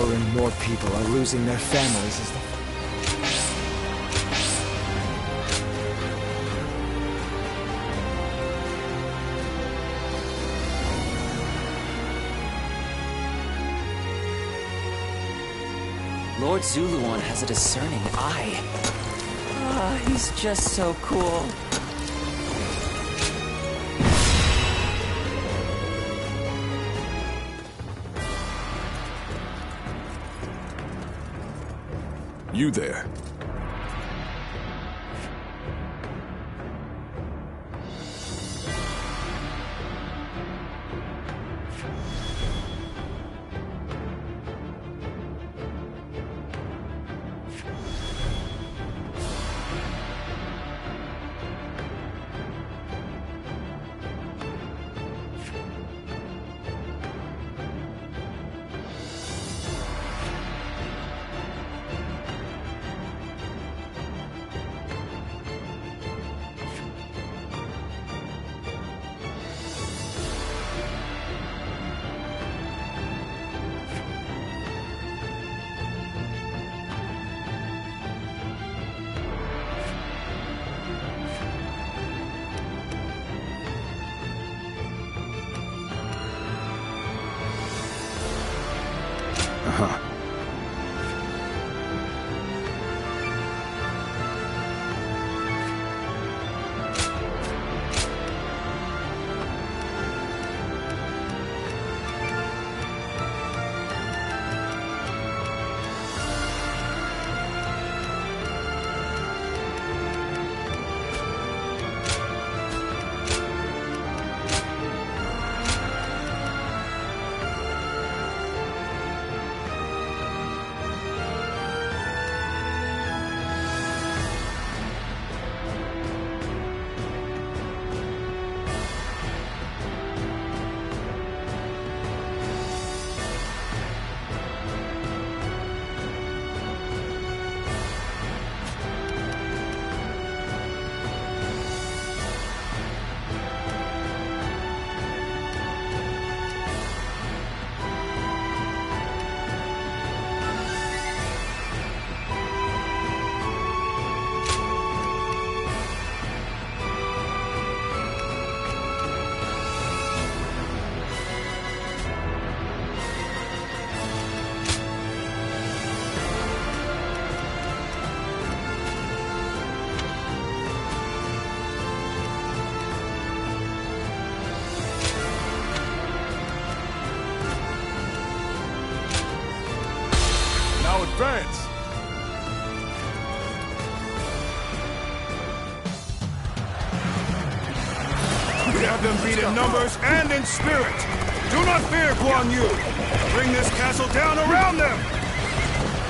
and more people are losing their families as the... Lord Zuluan has a discerning eye. Ah, he's just so cool. You there. Advance! We have them beat in numbers and in spirit. Do not fear, Guan Yu. Bring this castle down around them.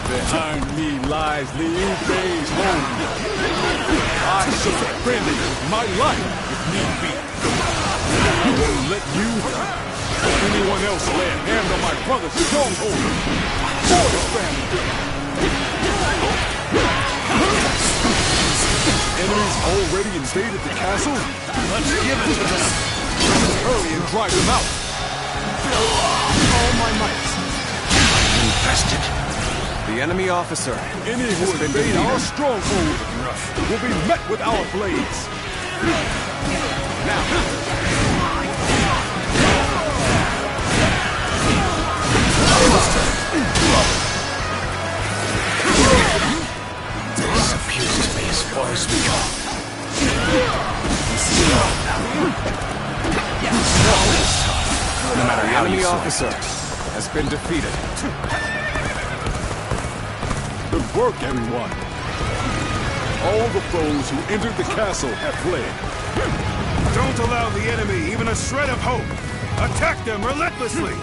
Behind me lies Liu Bei's home. I shall defend it with my life if need be. I won't let you or anyone else lay a hand on my brother's stronghold. For his family. Enemies already invaded the castle? Let's give it to them. Hurry and drive them out. All my might. Infested. The enemy officer. Any who invade our stronghold will be met with our blades. Now. This appears to be as far as we go. No matter how the enemy officer has been defeated. Good work, everyone. All the foes who entered the castle have fled. Don't allow the enemy even a shred of hope. Attack them relentlessly.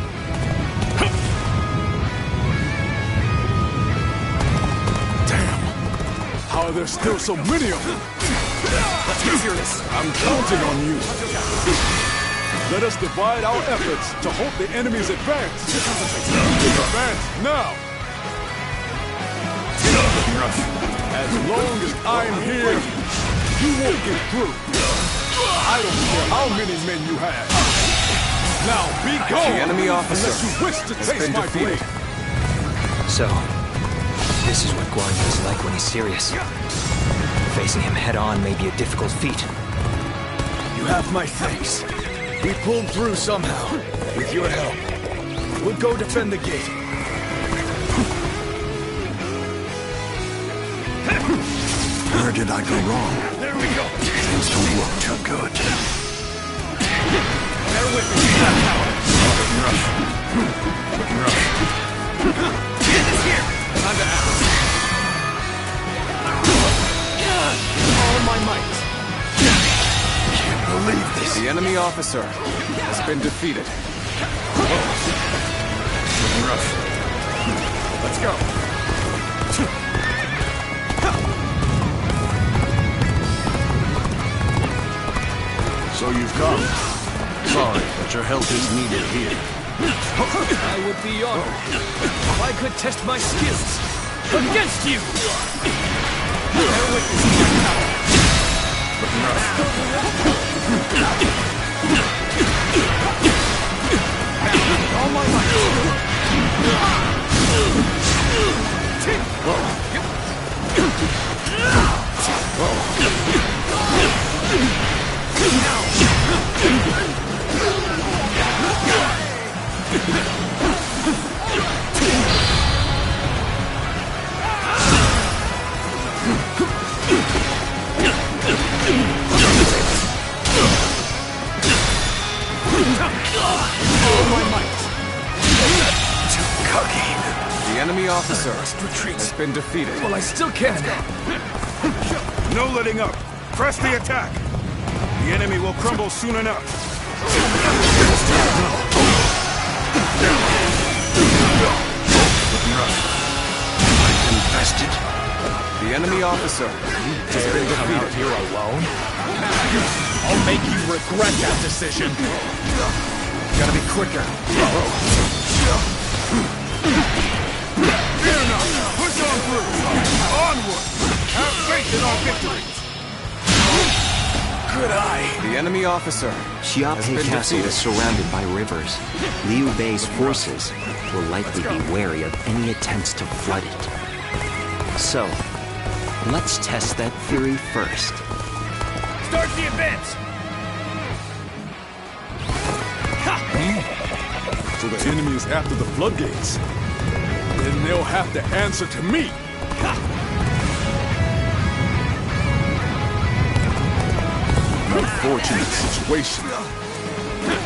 How are there still so many of them? Let's get serious. I'm counting on you. Let us divide our efforts to halt the enemy's advance. Advance now! As long as I'm here, you won't get through. I don't care how many men you have. Now be gone! The enemy officer unless you wish to has taste been my defeated. blade. So, this is what Guan Yu is like when he's serious. Facing him head-on may be a difficult feat. You have my thanks. We pulled through somehow, with your help. We'll go defend the gate. Where did I go wrong? There we go. Things don't look too good. Bear with me, that power. Get this here. Time to act. All my might. Can't believe this. The enemy officer has been defeated. Let's go. So you've come. Sorry, but your help is needed here. I would be honored if I could test my skills against you. Bear witness to my power. All my might. The enemy officer has been defeated. Well, I still can. No letting up. Press the attack. The enemy will crumble soon enough. Invested. The enemy officer has been defeated. Here alone? I'll make you regret that decision. Gotta be quicker. Fear not. Push on through. Onward. Have faith in our victory. Good eye. The enemy officer has Xiaopei been Castle defeated. is surrounded by rivers. Liu Bei's forces will likely be wary of any attempts to flood it. So, let's test that theory first. Start the advance. So the enemy is after the floodgates. Then they'll have to answer to me. Unfortunate situation.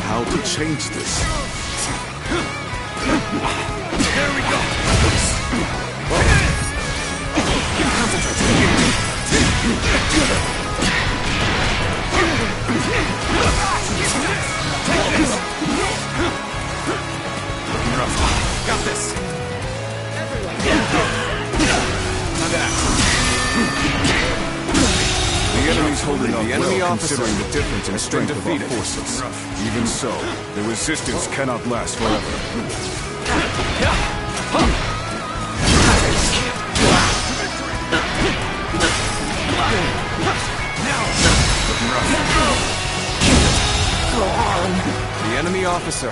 How to change this? There we go. Got this. The enemy's holding The up enemy well, officer considering the difference in has been strength of our defeated. forces. Even so, the resistance cannot last forever. The enemy officer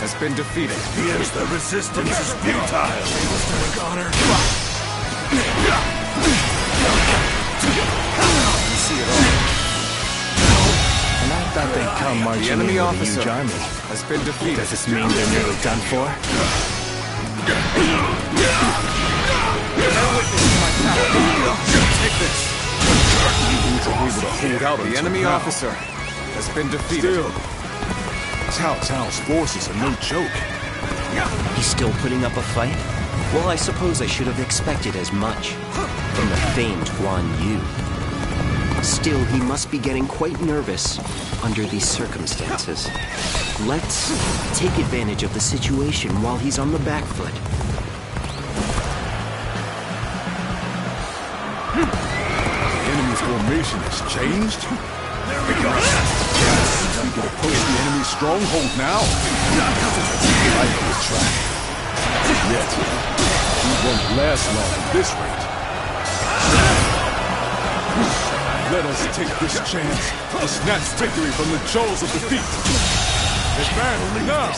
has been defeated. Yes, the resistance is futile. And I thought they'd come The marching in enemy with a officer huge army. has been defeated. Does this mean they're nearly done for? Take this. You need to be able to hold out. The enemy officer has been defeated. Still, Cao Cao's forces are no joke. He's still putting up a fight? Well, I suppose I should have expected as much from the famed Guan Yu. Still, he must be getting quite nervous under these circumstances. Let's take advantage of the situation while he's on the back foot. The enemy's formation has changed. There we go. We can approach the enemy's stronghold now. I know the track. Yet, we won't last long at this rate. Let us take this chance to snatch victory from the jaws of defeat. Advance now.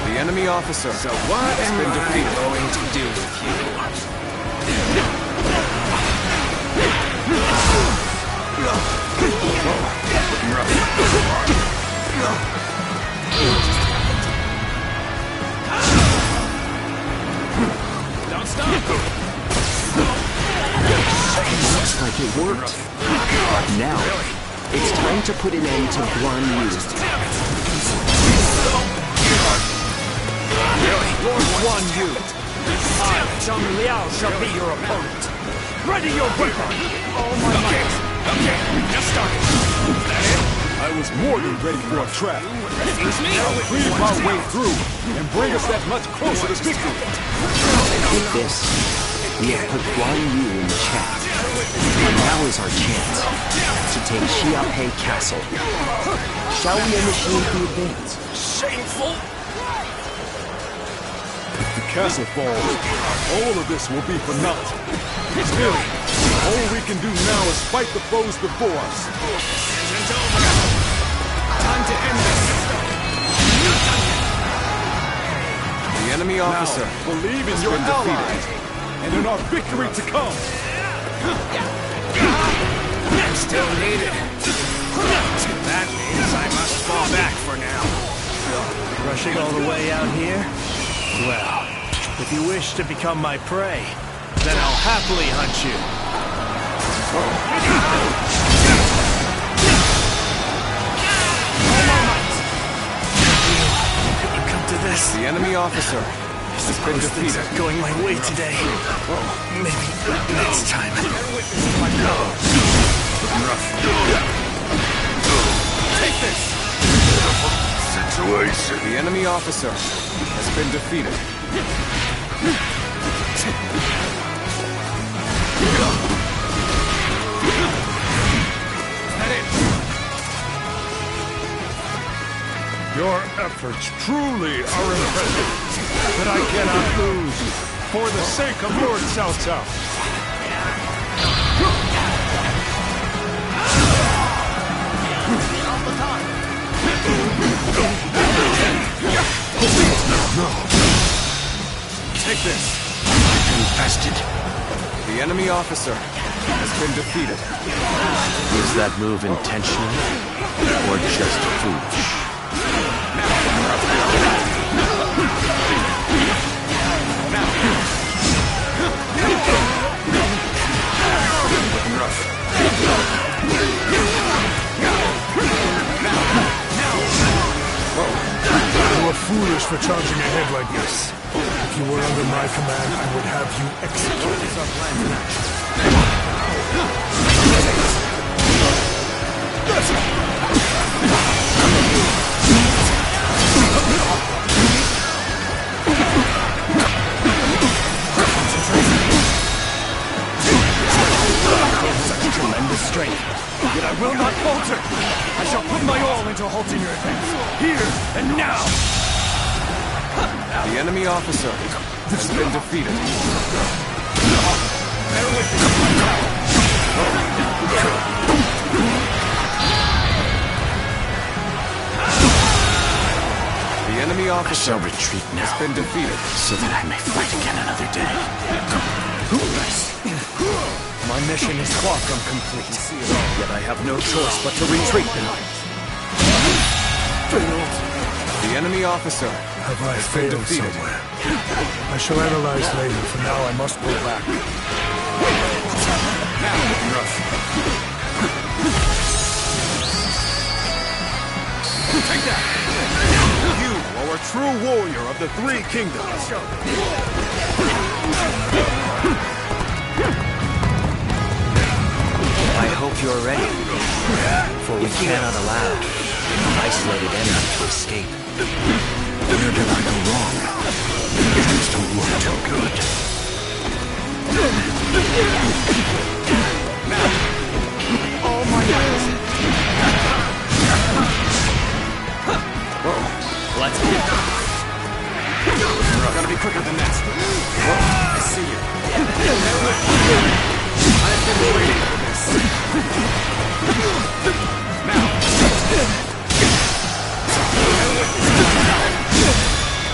The The enemy officer. So what has am been I defeated. going to do with you? Don't stop! Looks like it worked. Now, it's time to put an end to Guan Yu. Lord Guan Yu, I, Zhang Liao, shall be your opponent. Ready your weapon! All my might! Okay, just started. Is that it? I was more than ready for a trap. Excuse me? I'll cleave my way through and bring us that much closer to victory. With this, we have put Guan Yu in check. Now is our chance to take Xiaopei Castle. Shall we initiate the advance? Shameful! If the castle falls, all of this will be for naught. Still, all we can do now is fight the foes before us. Isn't over! Time to end this! The enemy officer. Now, believe in your been defeated. allies and in our victory to come. Still needed. That means I must fall back for now. Rushing all the way out here? Well, if you wish to become my prey, then I'll happily hunt you. Could you come to this? The enemy officer has been Things defeated. are going my way today. Maybe next time. Take this! The enemy officer has been defeated. Your efforts truly are impressive, but I cannot lose for the sake of Lord Cao Cao. Take this. Infested. The enemy officer has been defeated. Was that move intentional or just foolish? You are foolish for charging ahead like this. If you were under my command, I would have you executed. Such tremendous strength. Yet I will not falter. I shall put my all into halting your advance. Here and now. The enemy officer has been defeated. Bear with me. The enemy officer Retreat now, has been defeated. so that I may fight again another day. My mission is far from complete, yet I have no choice but to retreat now. The enemy officer Have I failed defeated. somewhere? I shall analyze later. For now, I must go back. Take that! You are a true warrior of the Three Kingdoms. I hope you're ready, for we cannot allow an isolated enemy to escape. Where did I go wrong? Things don't look too good. All my might. Let's go. Gotta be quicker than that. I see you. I've been waiting for this. Now.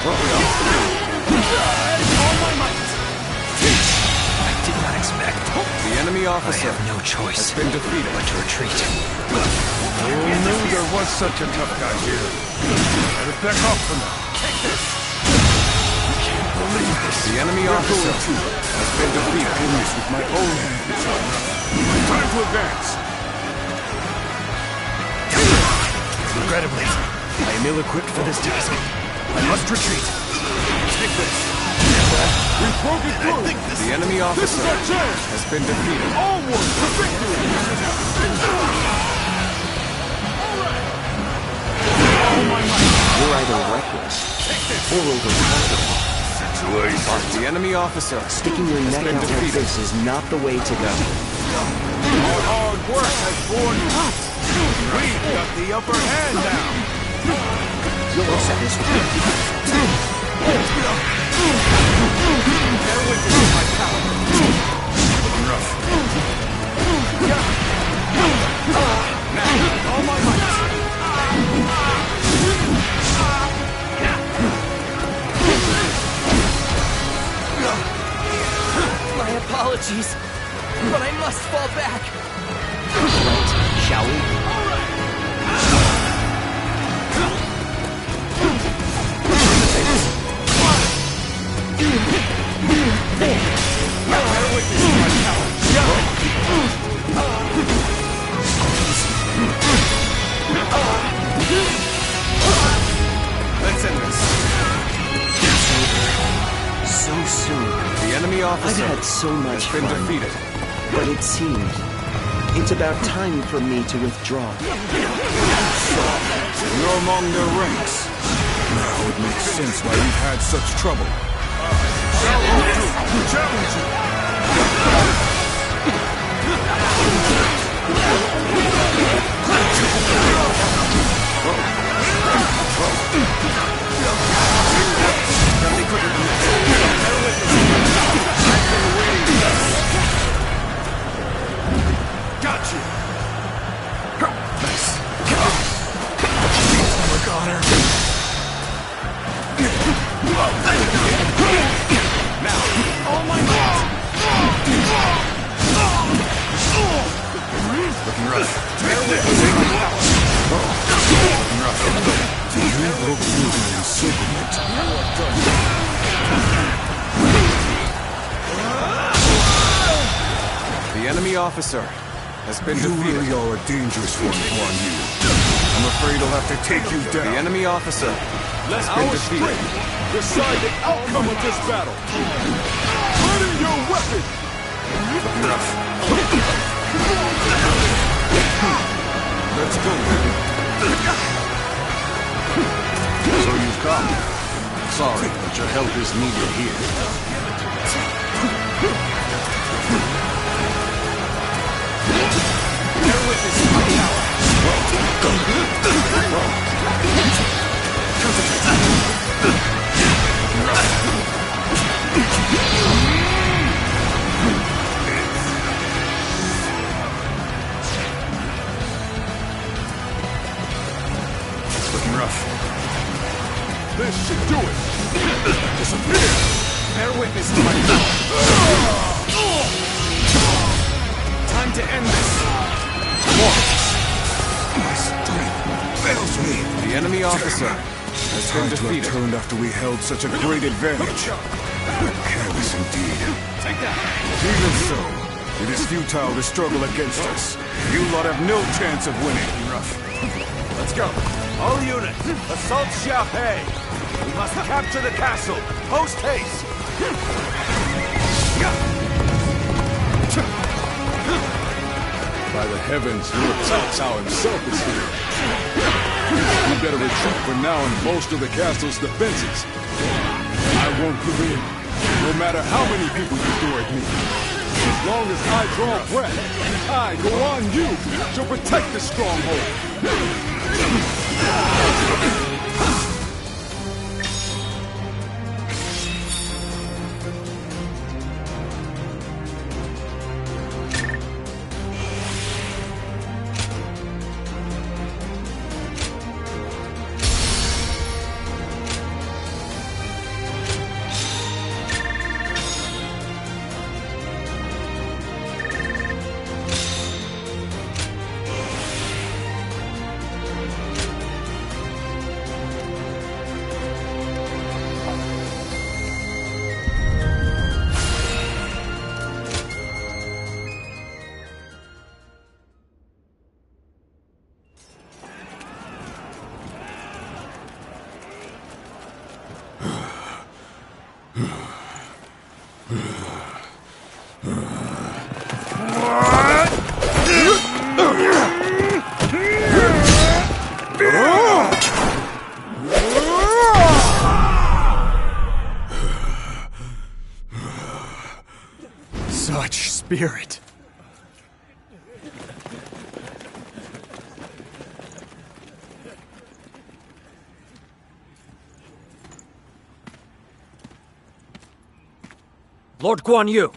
I did not expect. The enemy I officer have no choice has been defeated. but to retreat. Who knew there was such a tough guy here? Better back off for now. The enemy officer has been defeated. With my own hands. Time to advance. Regrettably, I am ill-equipped for this task. I must retreat. Take this. We've broken through. The enemy This is officer our chance. has been defeated. Onward for victory. You're either reckless or overconfident. The enemy officer Sticking your neck been out like defeated. this is not the way to go. Our hard work has borne fruit. We've got the upper hand now. You'll satisfy. Bear witness to my power. Rough. Now, all my might. My apologies, but I must fall back. Shall we? Let's end this. So soon. The enemy I've officer had so much has been fun, defeated. but it seems it's about time for me to withdraw. You're among their ranks. Now it makes sense why you've had such trouble. Challenge you. Got you. Nice. All my might. Looking rough. You broke through the encirclement. The enemy officer has been You defeated. really are a dangerous one, Guan Yu. I'm afraid I'll have to take you The down. enemy officer Let has been our defeated. strength decide the outcome of this battle. Ready your weapon. Let's go. So you've come. Sorry, but your help is needed here. Looking rough. This should do it. Disappear. Bear witness to my power. Time to end this. My strength fails me. The enemy officer has been Time to have defeated. turned after we held such a great advantage. Careless indeed. Take that. Even so, it is futile to struggle against us. You lot have no chance of winning. Let's go. All units, assault Xiaopei. We must capture the castle. Post haste. By the heavens, Lord Cao Cao himself is here. We better retreat for now and bolster the castle's defenses. I won't give in, no matter how many people you throw at me. As long as I draw breath, I, Guan Yu, shall protect the stronghold. Such spirit. Lord Guan Yu.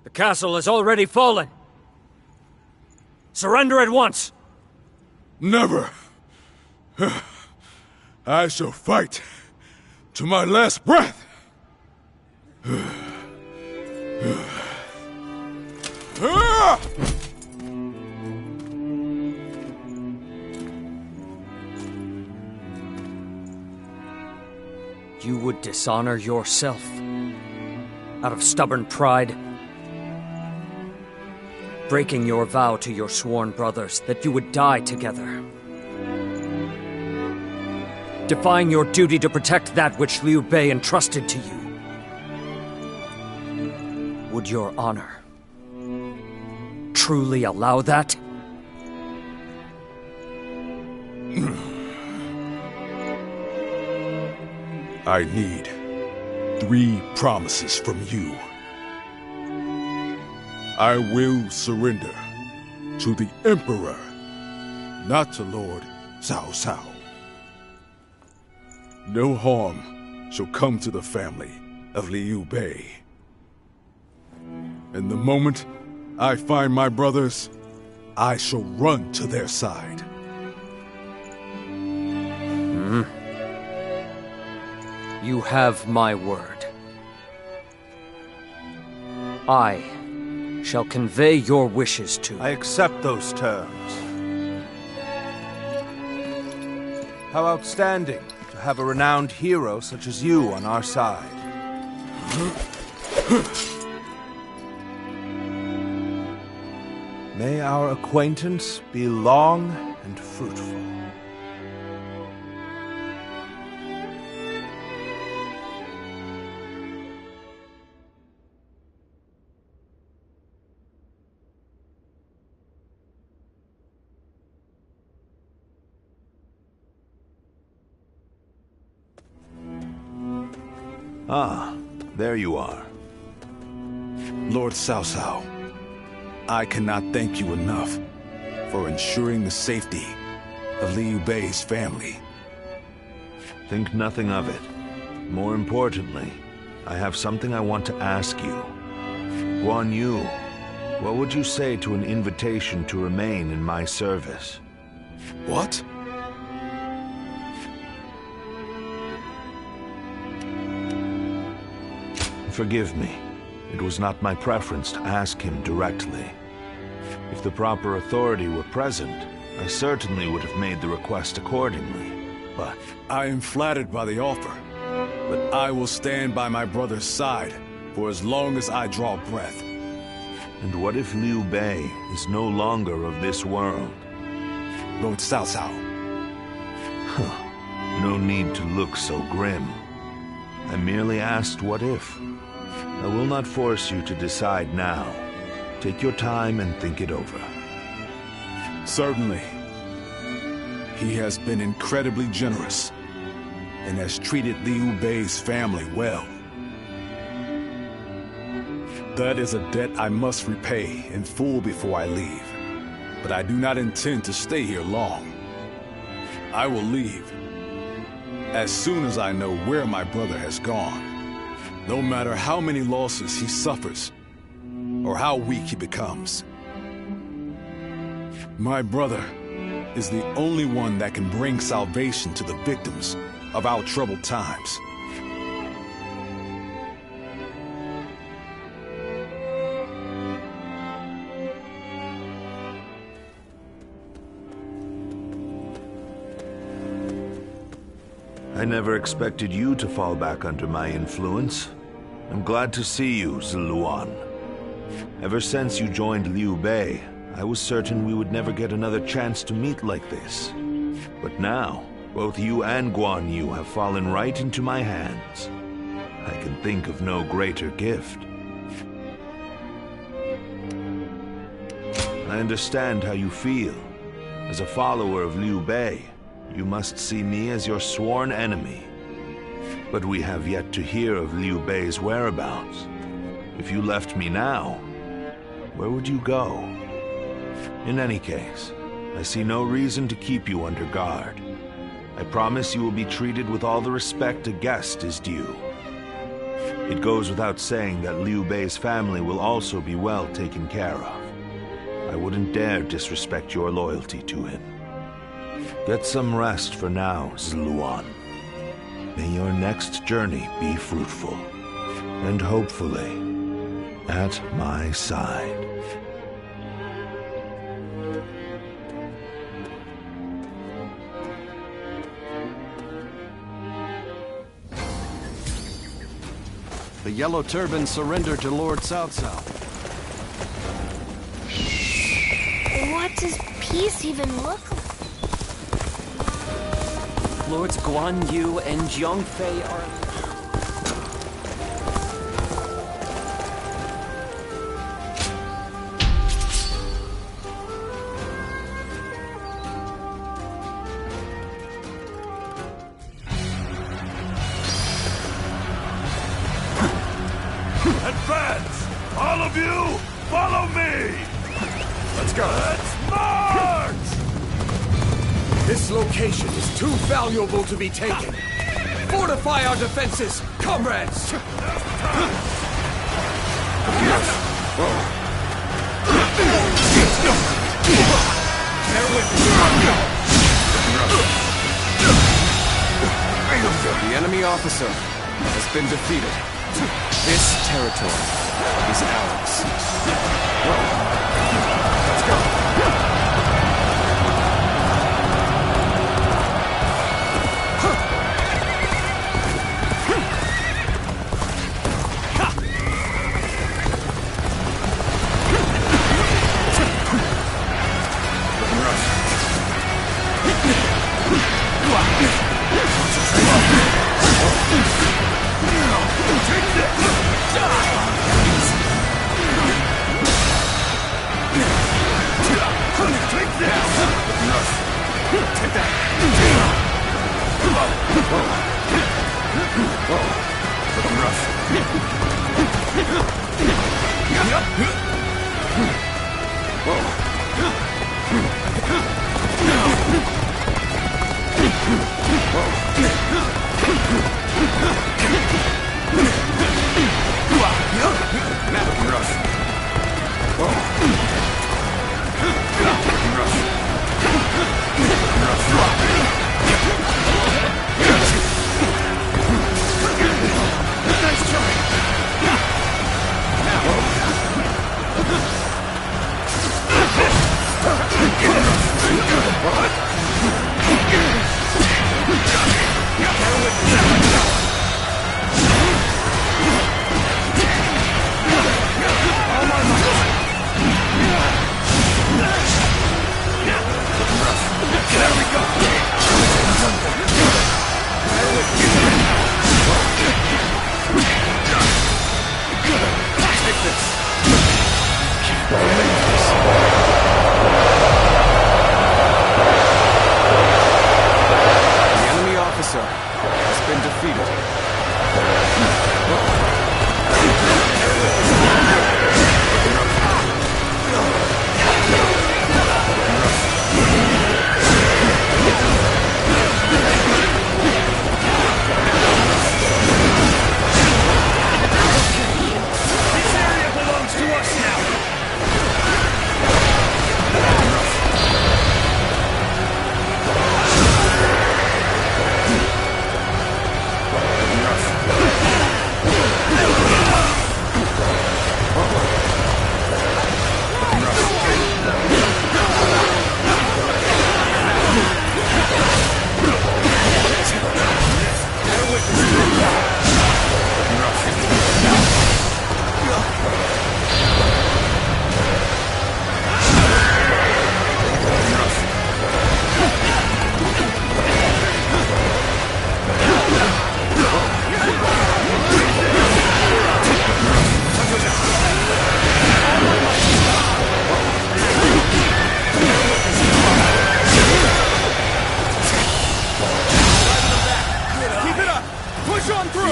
The castle has already fallen. Surrender at once. Never. I shall fight to my last breath. You would dishonor yourself out of stubborn pride, breaking your vow to your sworn brothers that you would die together, defying your duty to protect that which Liu Bei entrusted to you. Would your honor truly allow that? I need 3 promises from you. I will surrender to the Emperor, not to Lord Cao Cao. No harm shall come to the family of Liu Bei. And the moment I find my brothers, I shall run to their side. You have my word. I shall convey your wishes to... I accept those terms. How outstanding to have a renowned hero such as you on our side. May our acquaintance be long and fruitful. Ah, there you are. Lord Cao Cao, I cannot thank you enough for ensuring the safety of Liu Bei's family. Think nothing of it. More importantly, I have something I want to ask you. Guan Yu, what would you say to an invitation to remain in my service? What? Forgive me. It was not my preference to ask him directly. If the proper authority were present, I certainly would have made the request accordingly, but... I am flattered by the offer, but I will stand by my brother's side for as long as I draw breath. And what if Liu Bei is no longer of this world? Lord Cao Cao. No need to look so grim. I merely asked what if. I will not force you to decide now. Take your time and think it over. Certainly. He has been incredibly generous and has treated Liu Bei's family well. That is a debt I must repay in full before I leave. But I do not intend to stay here long. I will leave as soon as I know where my brother has gone. No matter how many losses he suffers, or how weak he becomes. My brother is the only one that can bring salvation to the victims of our troubled times. I never expected you to fall back under my influence. I'm glad to see you, Ziluan. Ever since you joined Liu Bei, I was certain we would never get another chance to meet like this. But now, both you and Guan Yu have fallen right into my hands. I can think of no greater gift. I understand how you feel. As a follower of Liu Bei, you must see me as your sworn enemy. But we have yet to hear of Liu Bei's whereabouts. If you left me now, where would you go? In any case, I see no reason to keep you under guard. I promise you will be treated with all the respect a guest is due. It goes without saying that Liu Bei's family will also be well taken care of. I wouldn't dare disrespect your loyalty to him. Get some rest for now, Zluan. May your next journey be fruitful, and hopefully, at my side. The Yellow Turban surrendered to Lord Cao Cao. What does peace even look like? Lords Guan Yu and Zhang Fei are... Advance! All of you, follow me! Let's go. Let's march! This location is too valuable to be taken. Fortify our defenses, comrades! The enemy officer has been defeated. This territory is ours. Let's go.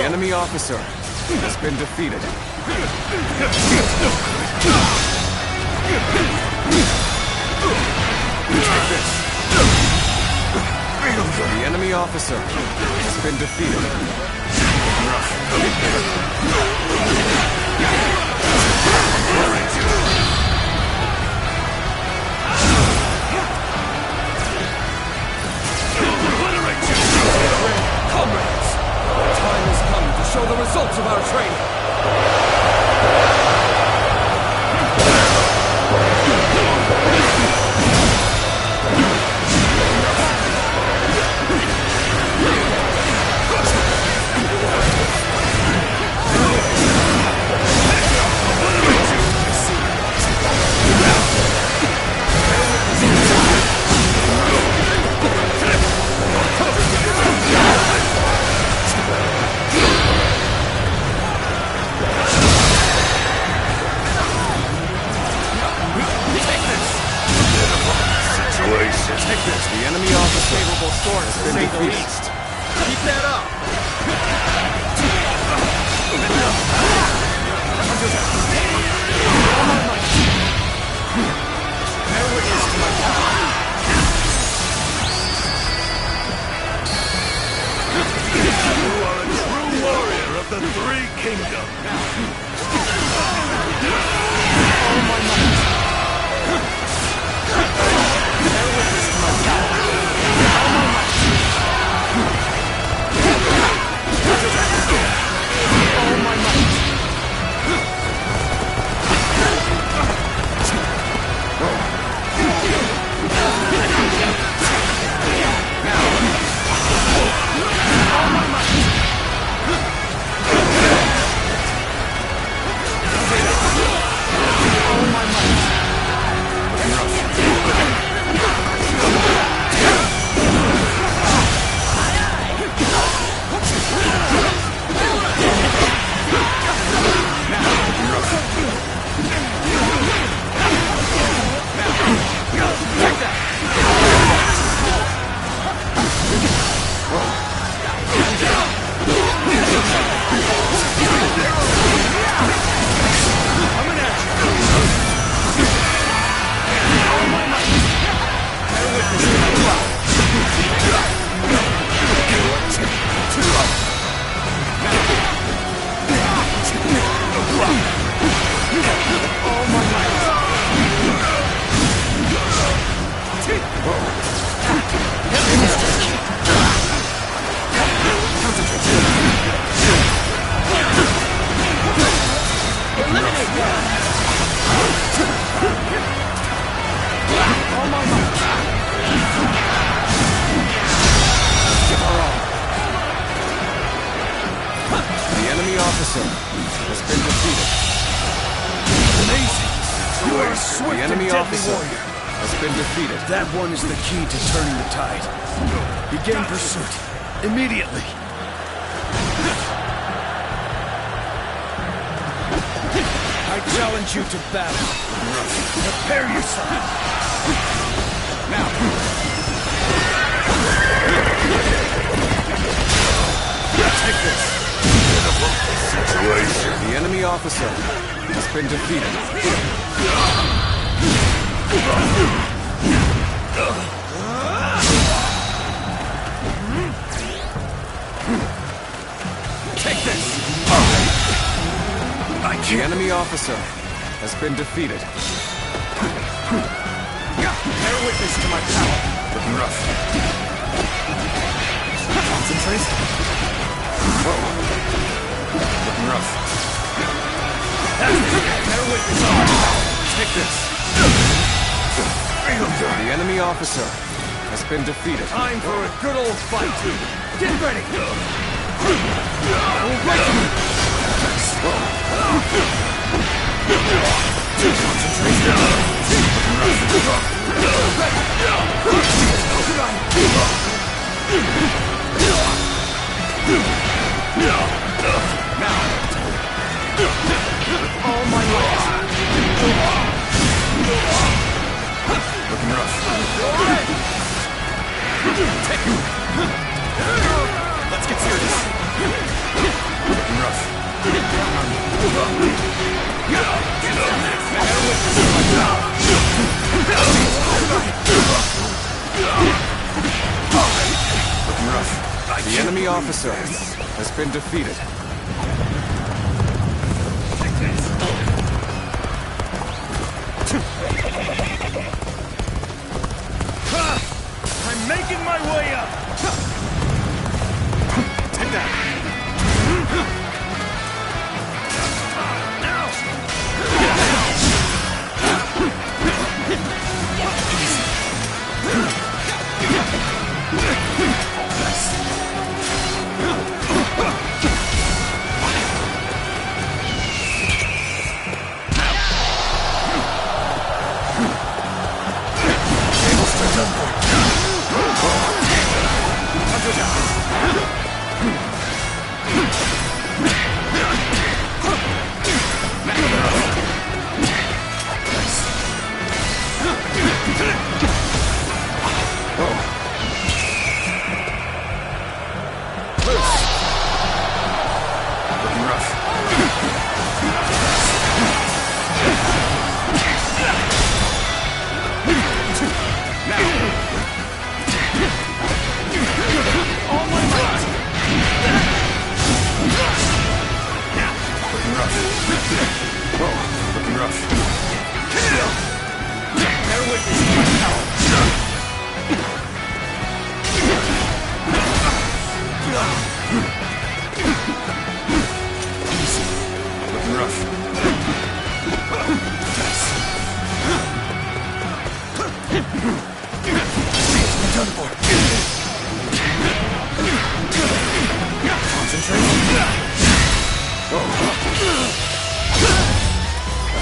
enemy officer has been defeated. Take this. The enemy officer has been defeated. Comrades, the time has come to show the results of our training. Take this. The enemy officer. Favorable source, to say the least. Keep that up. Bear witness to my power. You are a true warrior of the Three Kingdoms. All my might. officer has been defeated. Amazing! You are a swift The enemy and deadly officer warrior. has been defeated. That one is the key to turning the tide. Begin pursuit. Immediately. I challenge you to battle. Prepare yourself. Now. Take this. Situation. The enemy officer has been defeated. Take this. The enemy officer has been defeated. Bear witness to my power. Looking rough. Concentrate. Looking rough. Bear witness to my power. Take this. The enemy officer has been defeated. Time for a good old fight. Get ready. All my might. Looking rough. Take it. Let's get serious. The enemy officer has been defeated. I'm making my way up! Take that!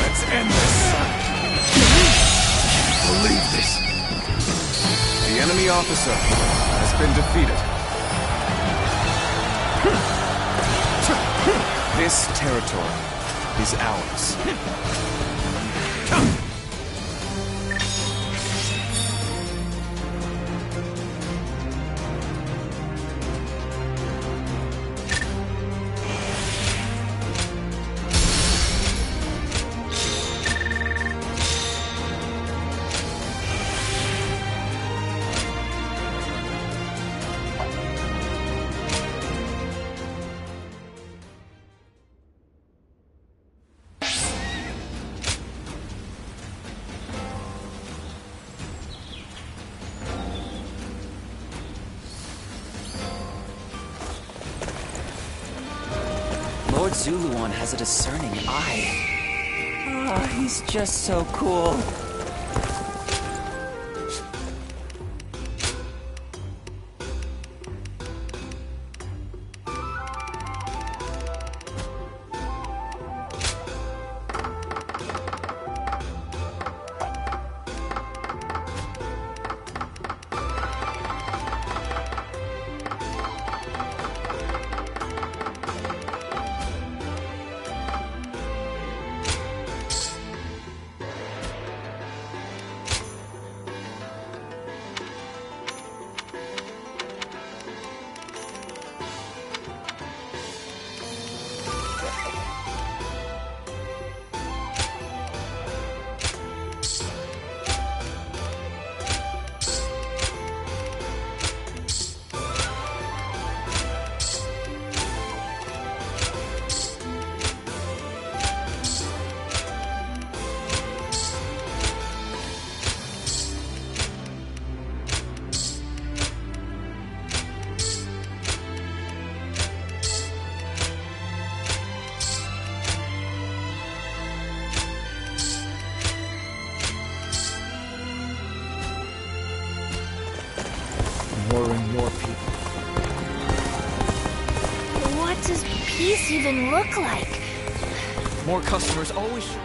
Let's end this. Believe this. The enemy officer has been defeated. This territory is ours. Lord Zuluon has a discerning eye. Ah, he's just so cool. More and more people. What does peace even look like? More customers always show.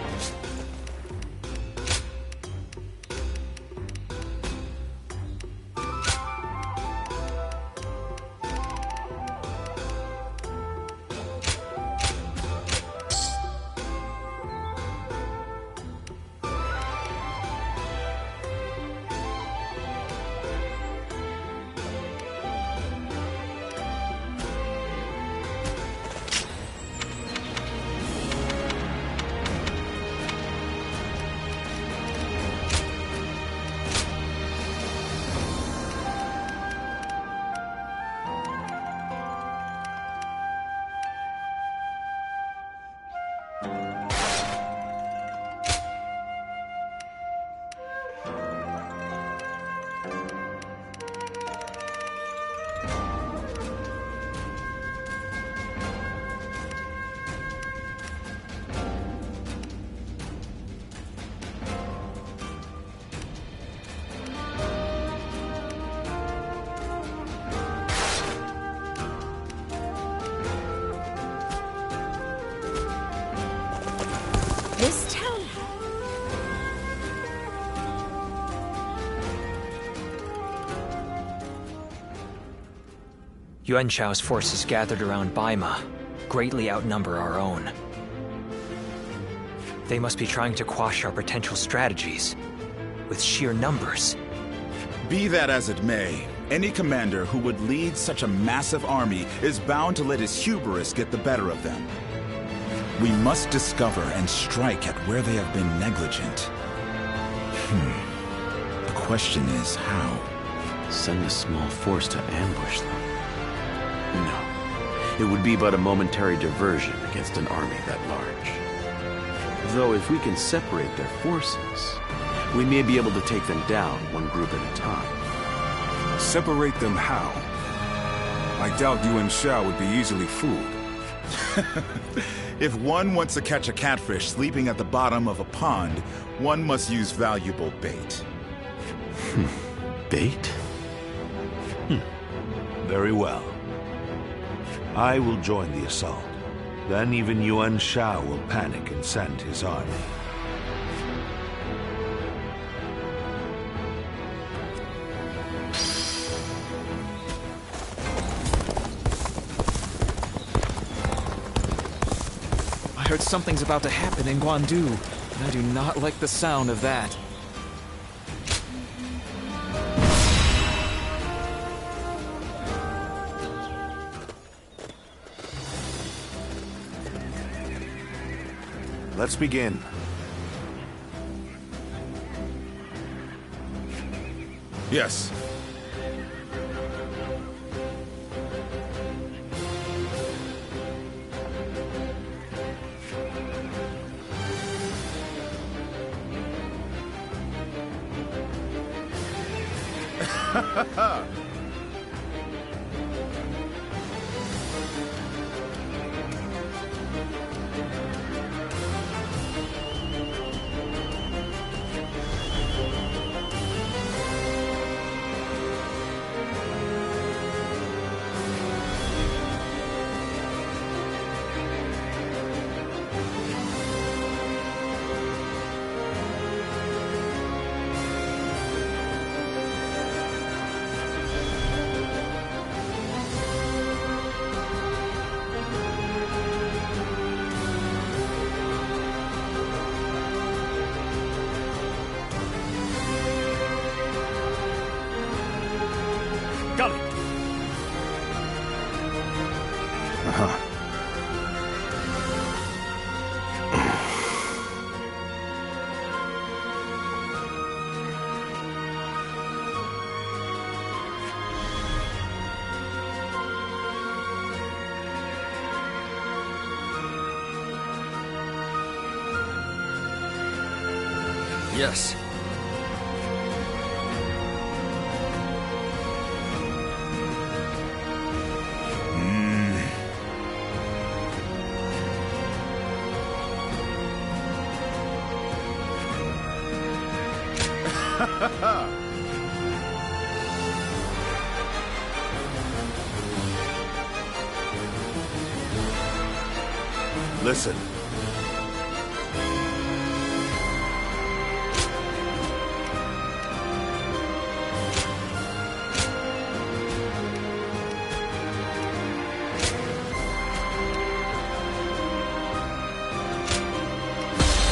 Yuan Shao's forces gathered around Baima greatly outnumber our own. They must be trying to quash our potential strategies with sheer numbers. Be that as it may, any commander who would lead such a massive army is bound to let his hubris get the better of them. We must discover and strike at where they have been negligent. The question is how? Send a small force to ambush them? No. It would be but a momentary diversion against an army that large. Though if we can separate their forces, we may be able to take them down one group at a time. Separate them how? I doubt Yuan Shao would be easily fooled. If one wants to catch a catfish sleeping at the bottom of a pond, one must use valuable bait. Bait? Very well. I will join the assault. Then even Yuan Shao will panic and send his army. I heard something's about to happen in Guandu, and I do not like the sound of that. Let's begin. Yes. Yes. Listen.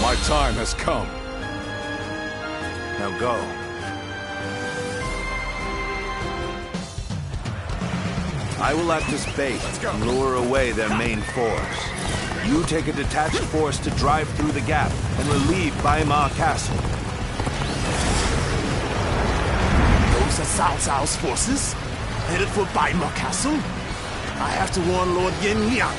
My time has come. Now go. I will act as bait and lure away their main force. You take a detached force to drive through the gap and relieve Baima Castle. Those are Cao Cao's forces? Headed for Baima Castle? I have to warn Lord Yin Liang.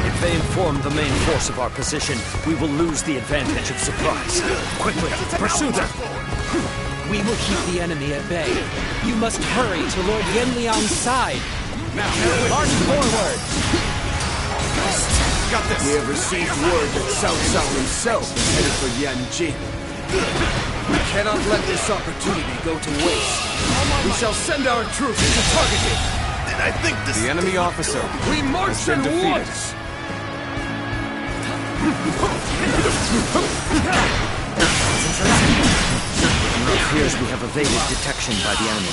If they inform the main force of our position, we will lose the advantage of surprise. Quickly, pursue them! We will keep the enemy at bay. You must hurry to Lord Yin Liang's side. Now, march forward! Got this! We have received word that Cao Cao himself is headed for Yanjing. We cannot let this opportunity go to waste. We shall send our troops to target it. Then I think this... The enemy officer We march has been at defeated. once! appears we have evaded detection by the enemy.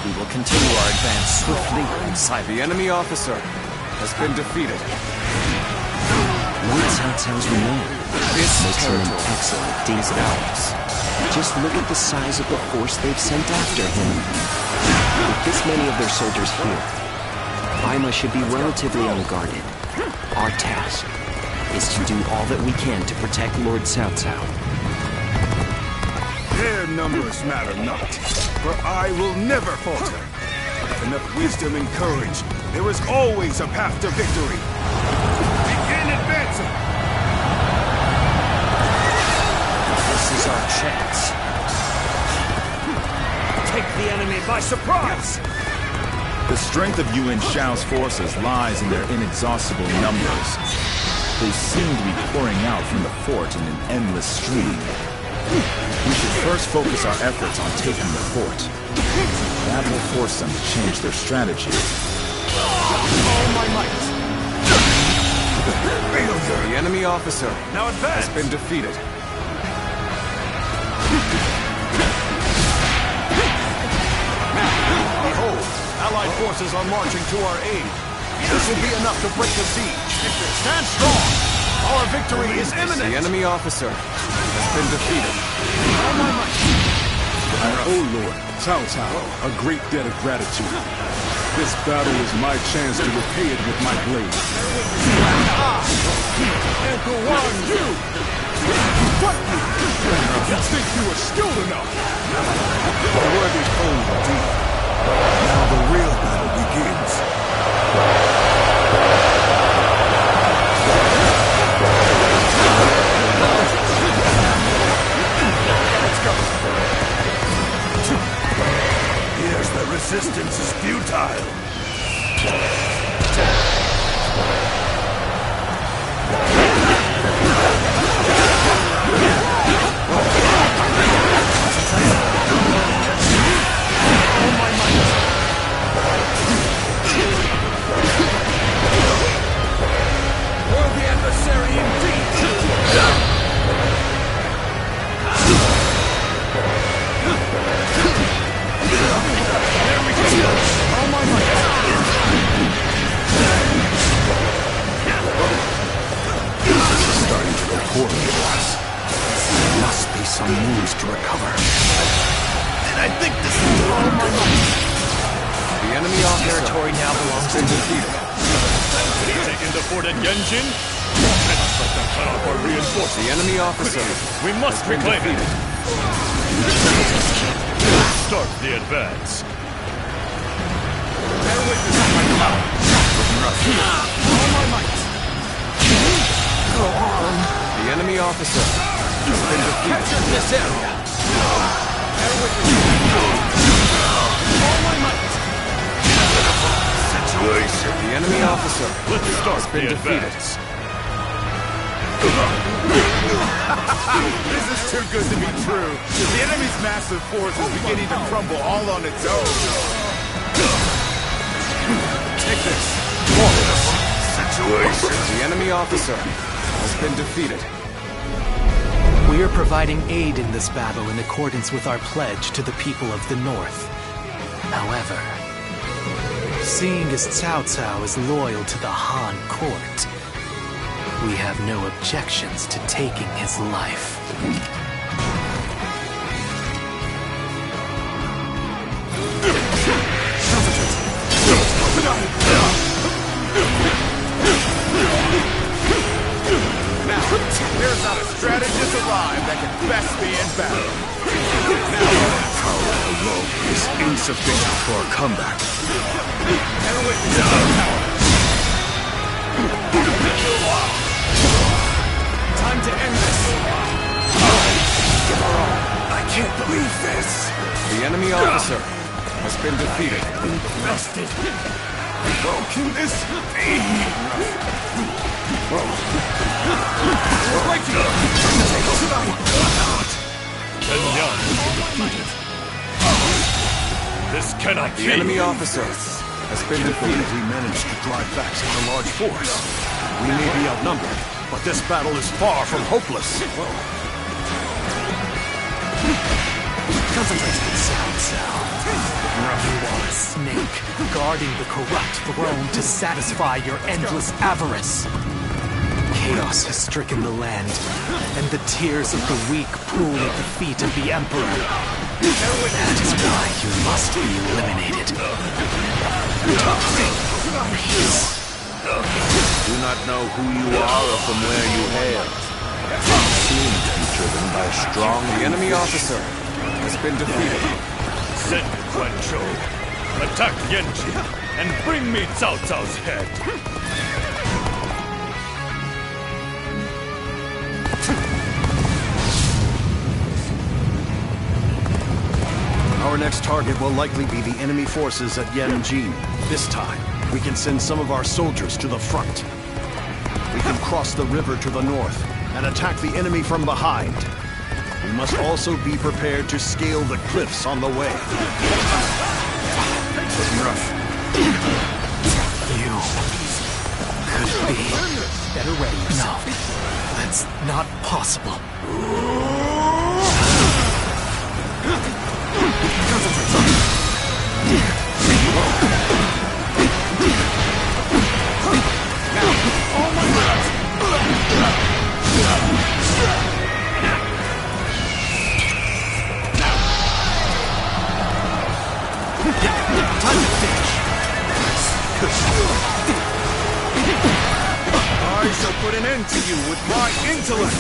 We will continue our advance swiftly and silently. The enemy officer has been defeated. Lord Cao Cao's renown makes him an excellent Ding's allies. Just look at the size of the force they've sent after him. With this many of their soldiers here, Aima should be relatively unguarded. Our task is to do all that we can to protect Lord Cao Cao. Their numbers matter not, for I will never falter. With enough wisdom and courage, there is always a path to victory. Begin advancing! This is our chance. Take the enemy by surprise! The strength of Yuan Shao's forces lies in their inexhaustible numbers. They seem to be pouring out from the fort in an endless stream. We should first focus our efforts on taking the fort. That will force them to change their strategy. All my might! The enemy officer Now advance! has been defeated. Behold, Allied forces are marching to our aid. This will be enough to break the siege. Stand strong! Our victory is imminent! The enemy officer has been defeated. I owe Lord Cao Cao a great debt of gratitude. This battle is my chance to repay it with my blade. Uncle Wan Yu! What? You think you were skilled enough? A worthy foe indeed. Now the real battle begins. Let's go. Here's the resistance is futile. Worthy adversary indeed! There we go! All my might! This is starting to go poorly for us. There must be some moves to recover. And I think this is all my might. The enemy officer Territory now belongs has been defeated. Taking the fort at Yanjin? Cannot let them cut off our reinforcements. The enemy officer We must has been reclaim it. defeated. Start the advance. Bear witness to my power! All my might! Go on! The enemy officer has been defeated. Capture this area! Bear witness! All my might! Situation. The enemy officer Let's start has been the defeated. advance. This is too good to be true. The enemy's massive force is beginning to crumble all on its own. Take this. Situation. The enemy officer has been defeated. We are providing aid in this battle in accordance with our pledge to the people of the North. However, seeing as Cao Cao is loyal to the Han court, we have no objections to taking his life. Now, there's not a strategist alive that can best be in battle. Power alone is insufficient for a comeback. Time to end this! I can't believe this. The enemy officer has been defeated. Infested. How can this be? Shenyang is defeated. This cannot be. The enemy officer has been defeated. We managed to drive back such a large force. We may be outnumbered, but this battle is far from hopeless. Cao Cao. You are a snake, guarding the corrupt throne to satisfy your endless avarice. Chaos has stricken the land, and the tears of the weak pool at the feet of the Emperor. That is why you must be eliminated. Peace. Do not know who you are or from where you hail. You seem to be driven by a strong... The enemy officer has been defeated. Send Quan Chou. Attack Yanji and bring me Cao Cao's head. Our next target will likely be the enemy forces at Yanjin. This time, we can send some of our soldiers to the front. We can cross the river to the north and attack the enemy from behind. We must also be prepared to scale the cliffs on the way. You could be better ready yourself. No, that's not possible. I shall put an end to you with my intellect!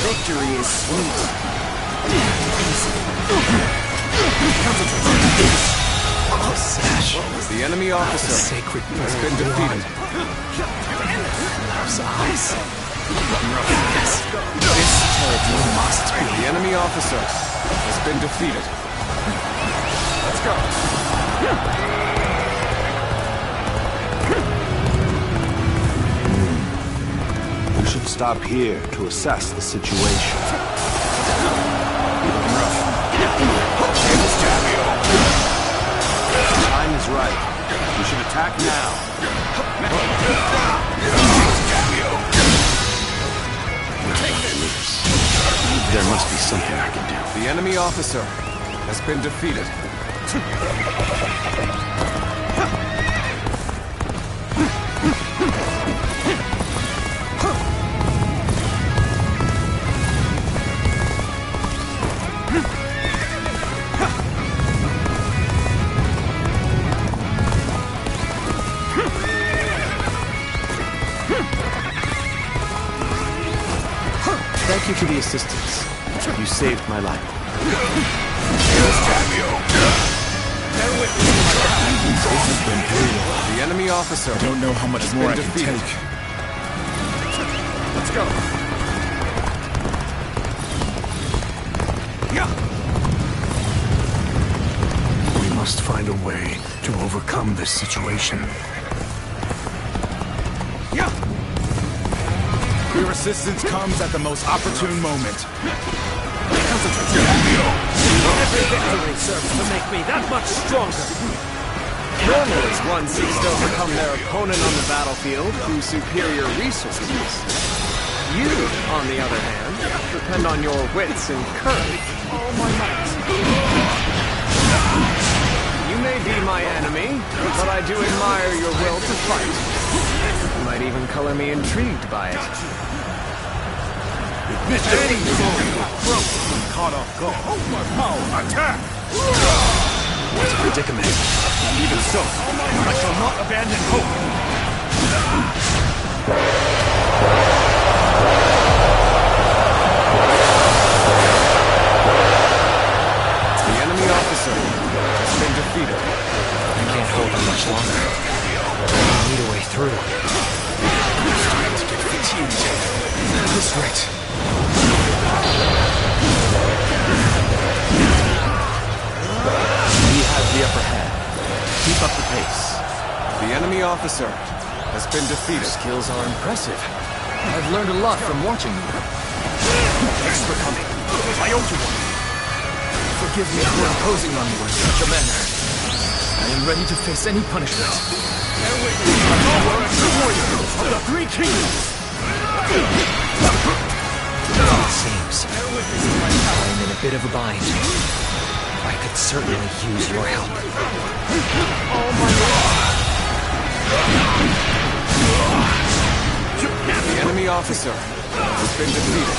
Victory is sweet. The enemy officer Sacred has been defeated. Those eyes. This territory must be. The enemy officer has been defeated. Let's go. We should stop here to assess the situation. The time is right. We should attack now. There must be something I can do. The enemy officer has been defeated. Thank you for the assistance. You saved my life. The enemy officer. I don't know how much more I can take. Let's go. We must find a way to overcome this situation. Your assistance comes at the most opportune moment. Every victory serves to make me that much stronger. Normally, one seeks to overcome their opponent on the battlefield through superior resources. You, on the other hand, depend on your wits and courage. All my might. You may be my enemy, but I do admire your will to fight. You might even color me intrigued by it. Caught off guard. My power, attack! What's a predicament? Even so, I shall not abandon hope. The enemy officer has been defeated. I can't hold on much longer. I need a way through. I'm starting to get fatigued. That's right. We have the upper hand. Keep up the pace. The enemy officer has been defeated. Skills are impressive. I've learned a lot from watching you. Thanks for coming. I owe you one. Forgive me for imposing on you in such a manner. I am ready to face any punishment. The warrior of the Three Kingdoms! I'm in a bit of a bind. I could certainly use your help. The enemy officer has been defeated.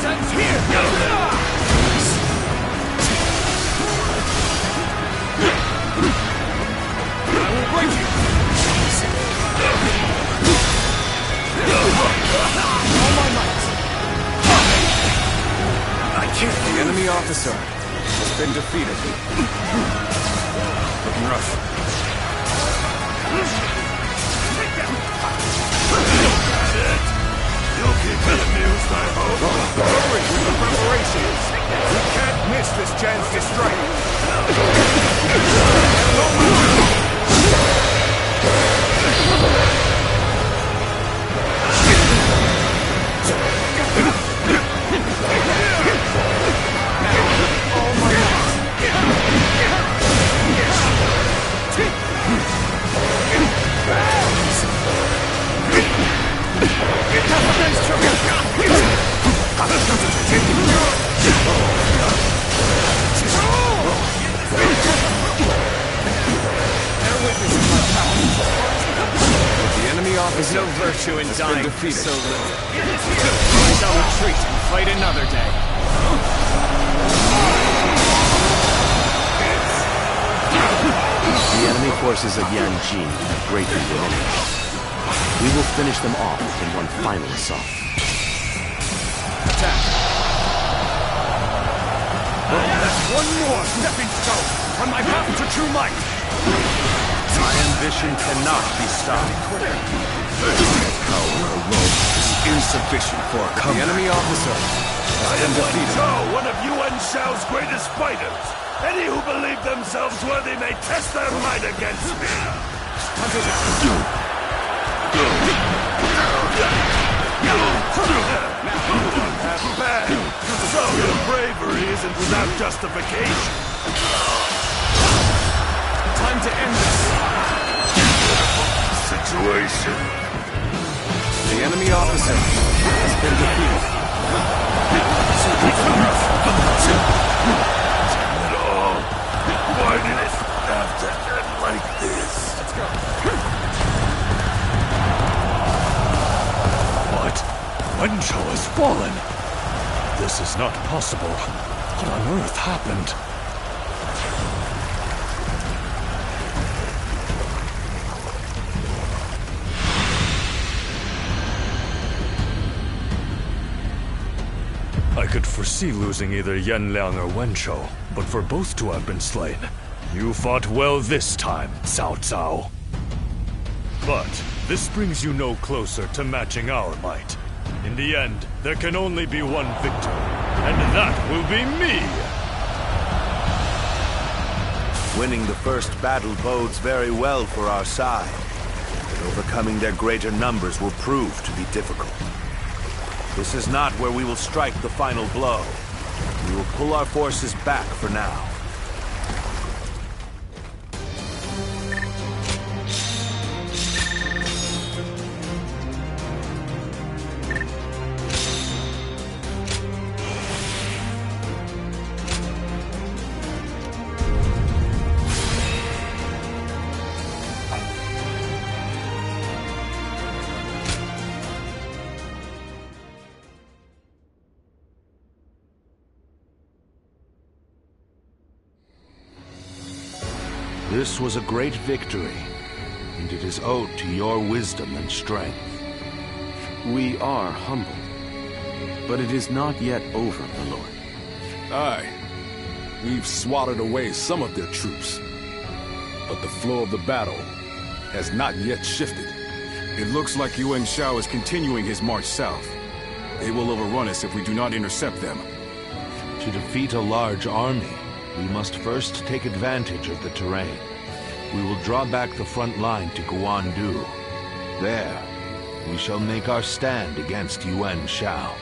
Sense here! I will break you! All my might! I can't. The enemy officer has been defeated. Looking rough. You'll keep it amused, I hope. Hurry with the preparations! We can't miss this chance to strike! There's no virtue in dying so little. I shall retreat and fight another day. The enemy forces of Yanjin have greatly diminished. We will finish them off in one final assault. Attack! One more stepping stone on my path to true might! My ambition cannot be stopped. Power alone is insufficient for a comeback. The enemy officer has been defeated. One of Yuan Shao's greatest fighters. Any who believe themselves worthy may test their might against me. Half bad. So your bravery isn't without justification. Time to end this. Situation. The enemy officer has been defeated. At all. Why did it have to end like this? Let's go. What? Wen Chou has fallen. This is not possible. What on earth happened? I could foresee losing either Yan Liang or Wen Chou, but for both to have been slain, you fought well this time, Cao Cao. But this brings you no closer to matching our might. In the end, there can only be one victor, and that will be me! Winning the first battle bodes very well for our side, but overcoming their greater numbers will prove to be difficult. This is not where we will strike the final blow. We will pull our forces back for now. This was a great victory, and it is owed to your wisdom and strength. We are humble, but it is not yet over, my lord. Aye. We've swatted away some of their troops, but the flow of the battle has not yet shifted. It looks like Yuan Shao is continuing his march south. They will overrun us if we do not intercept them. To defeat a large army, we must first take advantage of the terrain. We will draw back the front line to Guandu. There, we shall make our stand against Yuan Shao.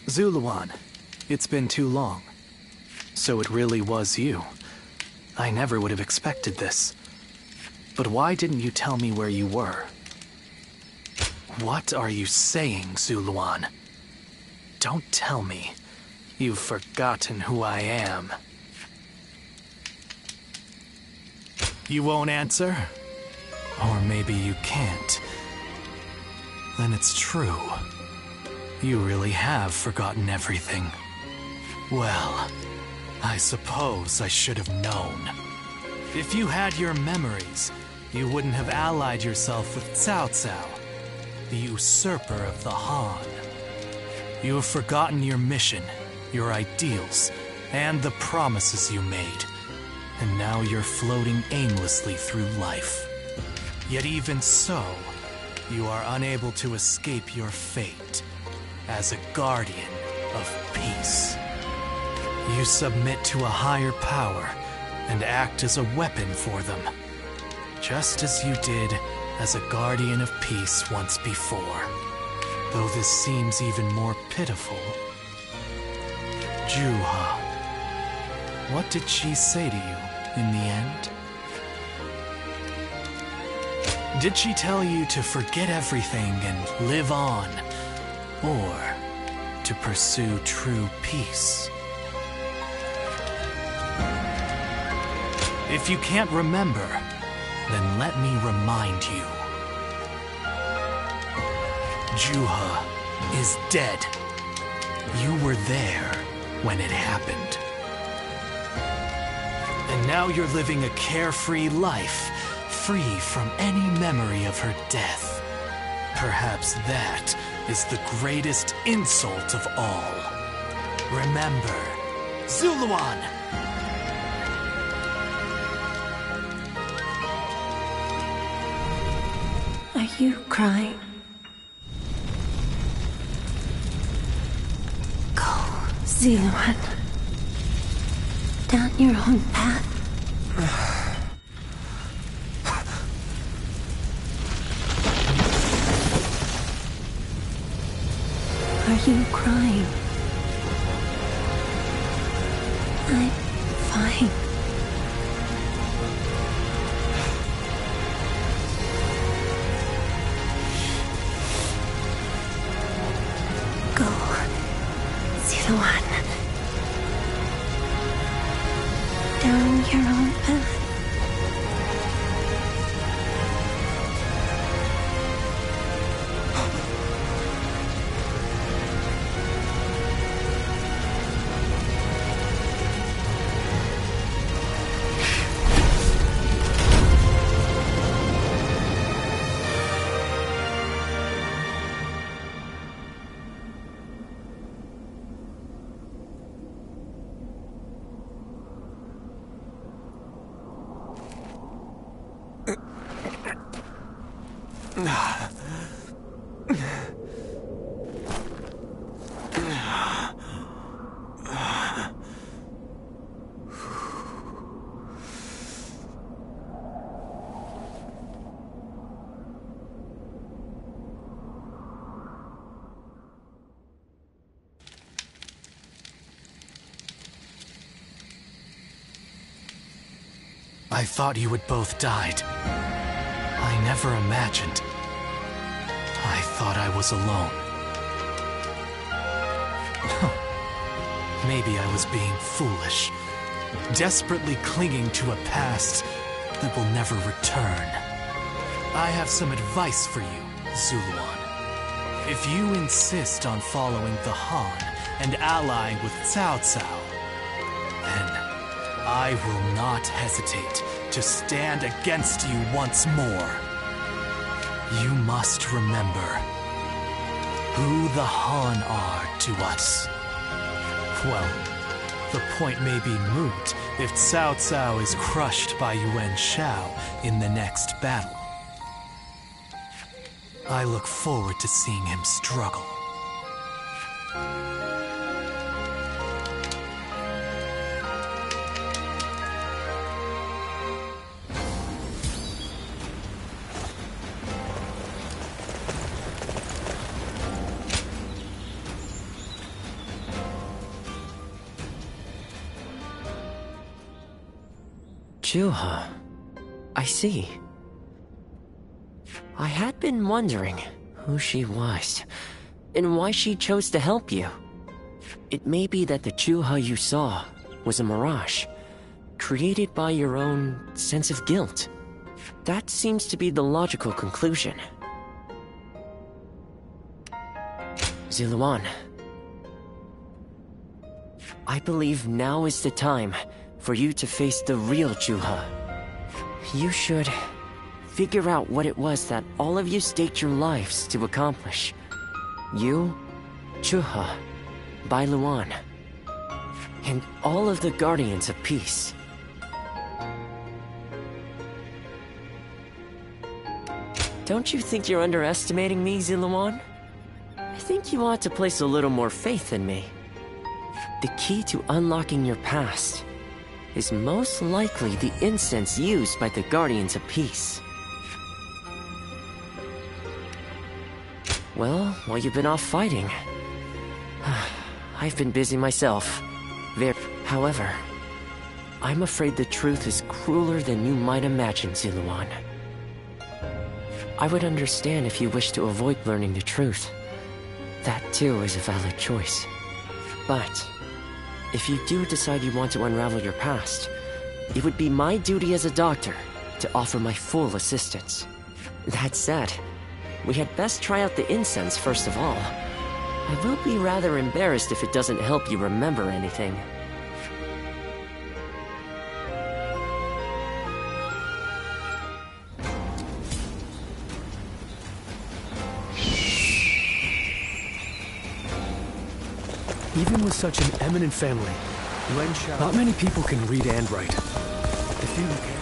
Zuluan, it's been too long. So it really was you. I never would have expected this. But why didn't you tell me where you were? What are you saying, Zuluan? Don't tell me you've forgotten who I am. You won't answer? Or maybe you can't. Then it's true. You really have forgotten everything. Well, I suppose I should have known. If you had your memories, you wouldn't have allied yourself with Cao Cao, the usurper of the Han. You have forgotten your mission, your ideals, and the promises you made. And now you're floating aimlessly through life. Yet even so, you are unable to escape your fate as a guardian of peace. You submit to a higher power and act as a weapon for them, just as you did as a guardian of peace once before. Though this seems even more pitiful. Juha, what did she say to you in the end? Did she tell you to forget everything and live on, or to pursue true peace? If you can't remember, then let me remind you. Juha is dead. You were there when it happened. And now you're living a carefree life, free from any memory of her death. Perhaps that is the greatest insult of all. Remember, Zuluan! Are you crying? Go, Zuluan. Down your own path. Are you crying? I'm fine. Go, Zuluan. Down your own path. I thought you had both died. I never imagined. I thought I was alone. Maybe I was being foolish, desperately clinging to a past that will never return. I have some advice for you, Zuluan. If you insist on following the Han and allying with Cao Cao, then I will not hesitate to stand against you once more. You must remember who the Han are to us. Well, the point may be moot if Cao Cao is crushed by Yuan Shao in the next battle. I look forward to seeing him struggle. Chuha. I see. I had been wondering who she was, and why she chose to help you. It may be that the Chuha you saw was a mirage, created by your own sense of guilt. That seems to be the logical conclusion. Ziluan, I believe now is the time for you to face the real Chuha. You should figure out what it was that all of you staked your lives to accomplish. You, Chuha, Bailuan, and all of the Guardians of Peace. Don't you think you're underestimating me, Ziluan? I think you ought to place a little more faith in me. The key to unlocking your past is most likely the incense used by the Guardians of Peace. Well, while you've been off fighting, I've been busy myself. However, I'm afraid the truth is crueler than you might imagine, Ziluan. I would understand if you wish to avoid learning the truth. That too is a valid choice. But if you do decide you want to unravel your past, it would be my duty as a doctor to offer my full assistance. That said, we had best try out the incense first of all. I will be rather embarrassed if it doesn't help you remember anything. Even with such an eminent family, not many people can read and write. If you can.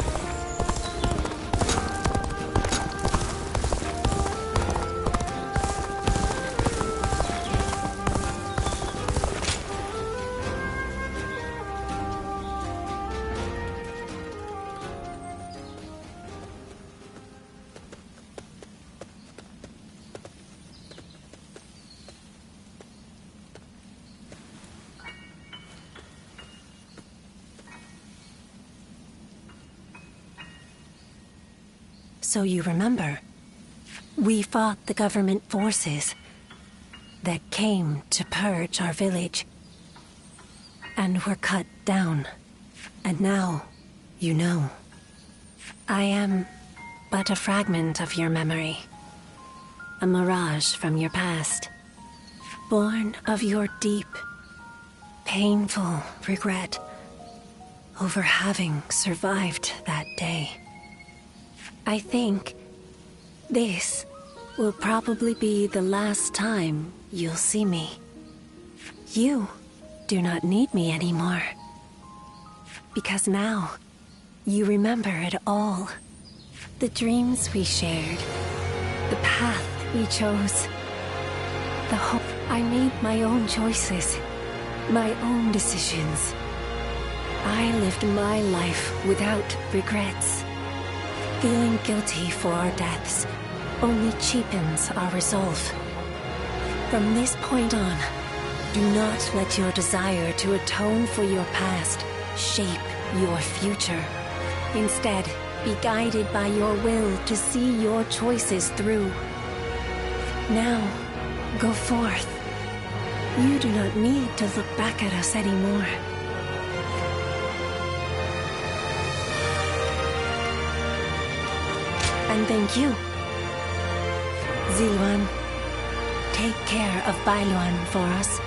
So you remember, we fought the government forces that came to purge our village, and were cut down. And now, you know, I am but a fragment of your memory, a mirage from your past, born of your deep, painful regret over having survived that day. I think this will probably be the last time you'll see me. You do not need me anymore. Because now, you remember it all. The dreams we shared, the path we chose, the hope. I made my own choices, my own decisions. I lived my life without regrets. Feeling guilty for our deaths only cheapens our resolve. From this point on, do not let your desire to atone for your past shape your future. Instead, be guided by your will to see your choices through. Now, go forth. You do not need to look back at us anymore. And thank you. Ziluan, take care of Bailuan for us.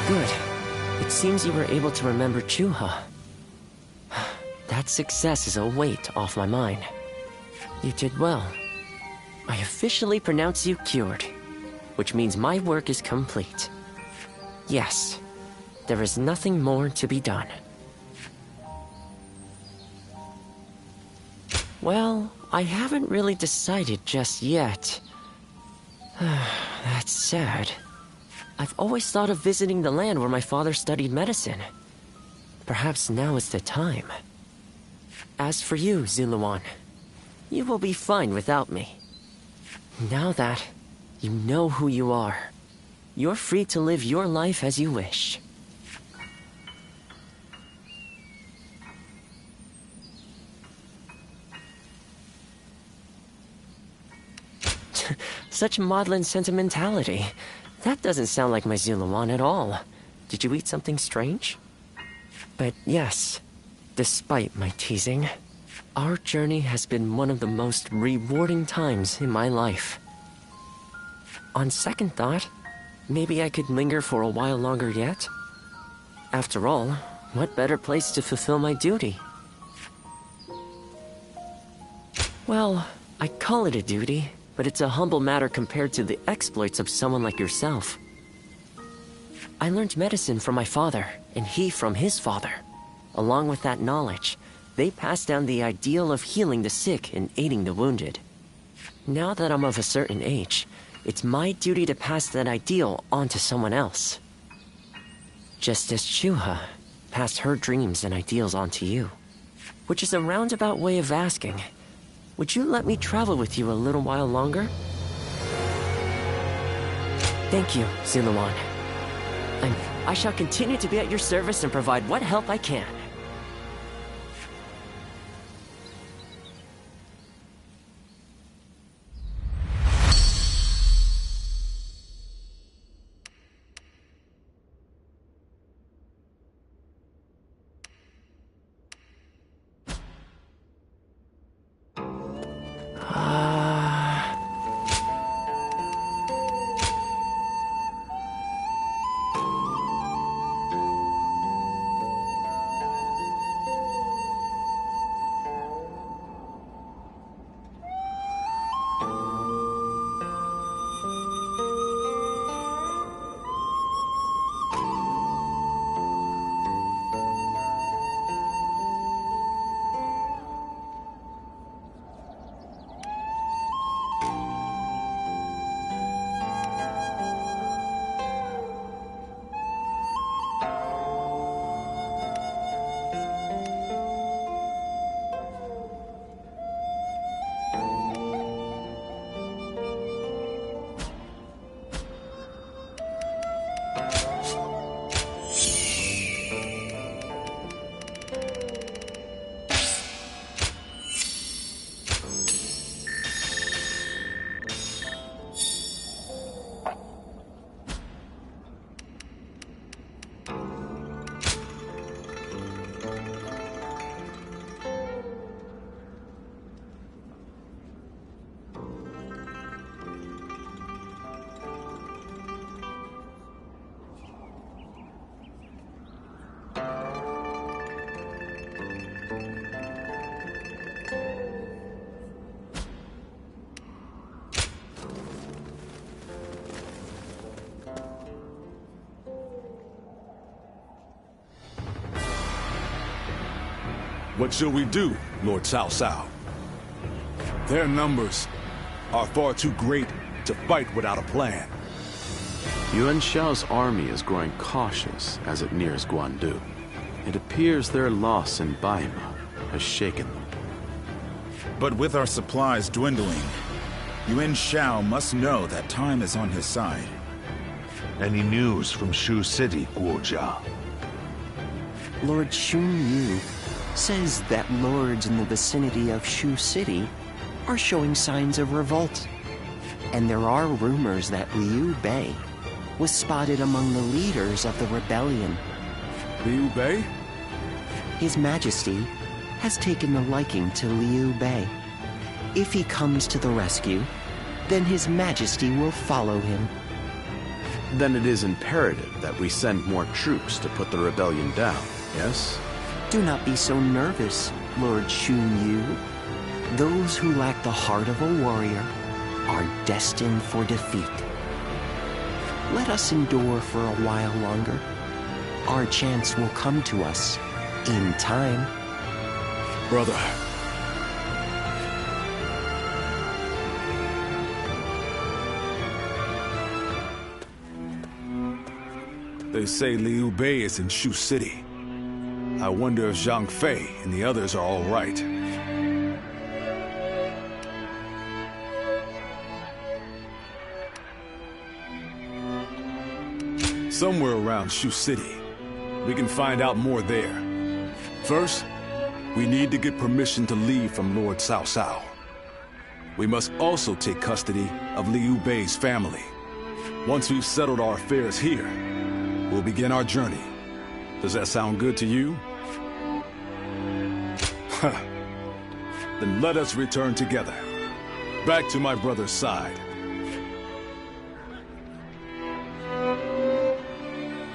Good. It seems you were able to remember Chuha. That success is a weight off my mind. You did well. I officially pronounce you cured, which means my work is complete. Yes, there is nothing more to be done. Well, I haven't really decided just yet. That's sad. I've always thought of visiting the land where my father studied medicine. Perhaps now is the time. As for you, Ziluan, you will be fine without me. Now that you know who you are, you're free to live your life as you wish. Such maudlin sentimentality. That doesn't sound like my Ziluan at all. Did you eat something strange? But yes, despite my teasing, our journey has been one of the most rewarding times in my life. On second thought, maybe I could linger for a while longer yet. After all, what better place to fulfill my duty? Well, I call it a duty, but it's a humble matter compared to the exploits of someone like yourself. I learned medicine from my father, and he from his father. Along with that knowledge, they passed down the ideal of healing the sick and aiding the wounded. Now that I'm of a certain age, it's my duty to pass that ideal on to someone else. Just as Shuha passed her dreams and ideals on to you. Which is a roundabout way of asking, would you let me travel with you a little while longer? Thank you, Ziluan. I shall continue to be at your service and provide what help I can. What shall we do, Lord Cao Cao? Their numbers are far too great to fight without a plan. Yuan Shao's army is growing cautious as it nears Guandu. It appears their loss in Baima has shaken them. But with our supplies dwindling, Yuan Shao must know that time is on his side. Any news from Shu City, Guojia? Lord Xun Yu says that lords in the vicinity of Shu City are showing signs of revolt. And there are rumors that Liu Bei was spotted among the leaders of the rebellion. Liu Bei? His Majesty has taken a liking to Liu Bei. If he comes to the rescue, then His Majesty will follow him. Then it is imperative that we send more troops to put the rebellion down, yes? Do not be so nervous, Lord Xun Yu. Those who lack the heart of a warrior are destined for defeat. Let us endure for a while longer. Our chance will come to us in time. Brother. They say Liu Bei is in Shu City. I wonder if Zhang Fei and the others are all right. Somewhere around Shu City. We can find out more there. First, we need to get permission to leave from Lord Cao Cao. We must also take custody of Liu Bei's family. Once we've settled our affairs here, we'll begin our journey. Does that sound good to you? Then let us return together. Back to my brother's side.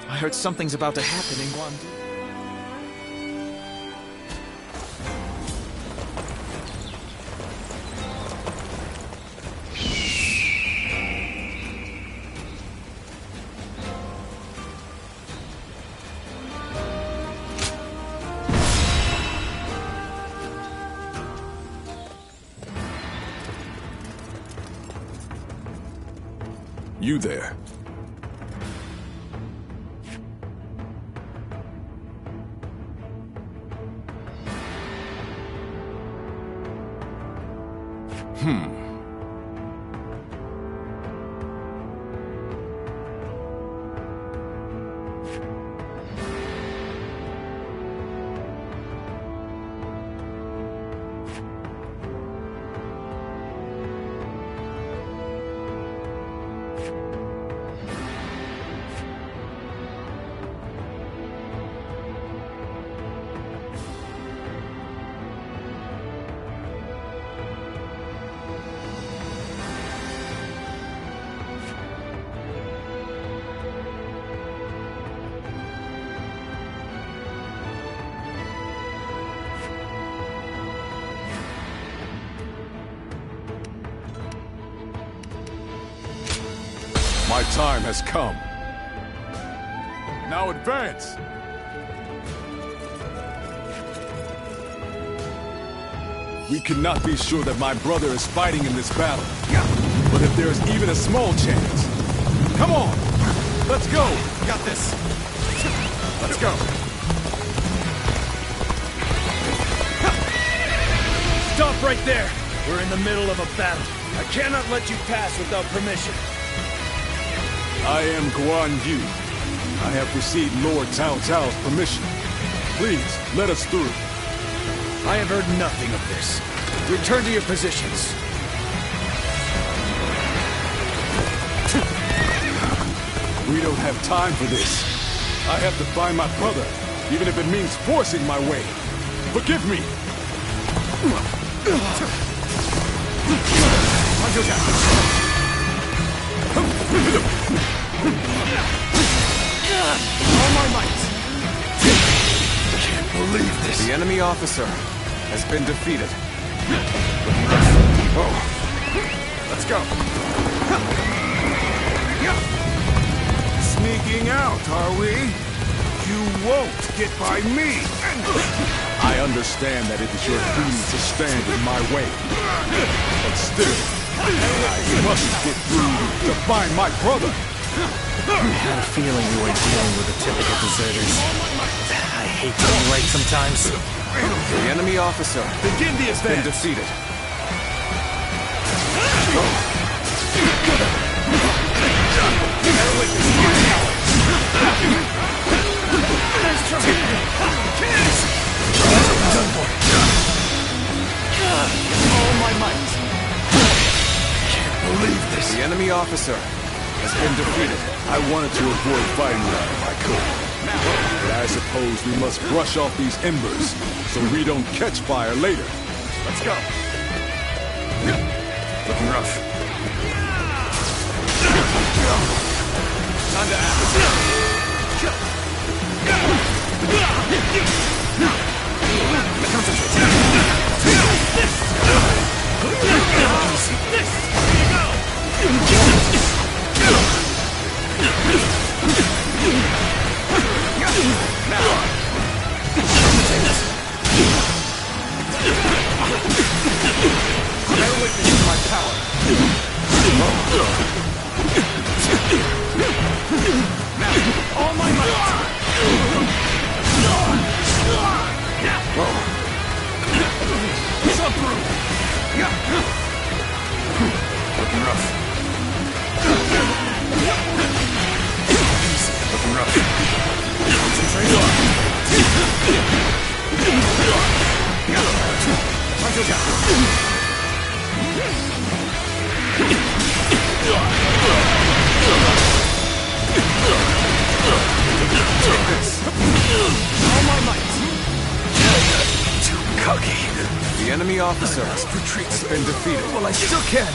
I heard something's about to happen in Guandu. You there. My time has come. Now advance! We cannot be sure that my brother is fighting in this battle. But if there is even a small chance... Come on! Let's go! Got this! Let's go! Stop right there! We're in the middle of a battle. I cannot let you pass without permission. I am Guan Yu. I have received Lord Cao Cao's permission. Please, let us through. I have heard nothing of this. Return to your positions. We don't have time for this. I have to find my brother, even if it means forcing my way. Forgive me! All my might! Can't believe this! The enemy officer has been defeated. Oh. Let's go! Sneaking out, are we? You won't get by me! I understand that it is your duty to stand in my way. But still, I must get through to find my brother! I had a feeling you were dealing with the typical deserters. I hate being right sometimes. The enemy officer Begin the has been advance! defeated. All my might! Can't believe this! The enemy officer has been defeated. I wanted to avoid fighting them if I could. But I suppose we must brush off these embers so we don't catch fire later. Let's go. Looking rough. Time to Bear witness to my power. enemy officer has been defeated. Well, I still can.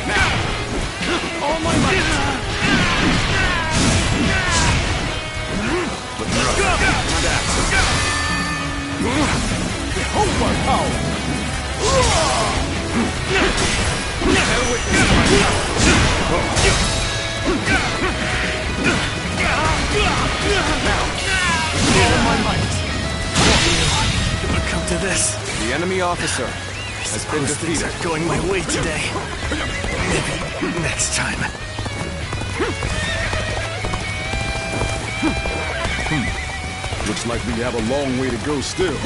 Now, all my might. Behold my power! All my might. It would come to this. The enemy officer has been defeated. Things aren't going my way today. Maybe next time. Looks like we have a long way to go still.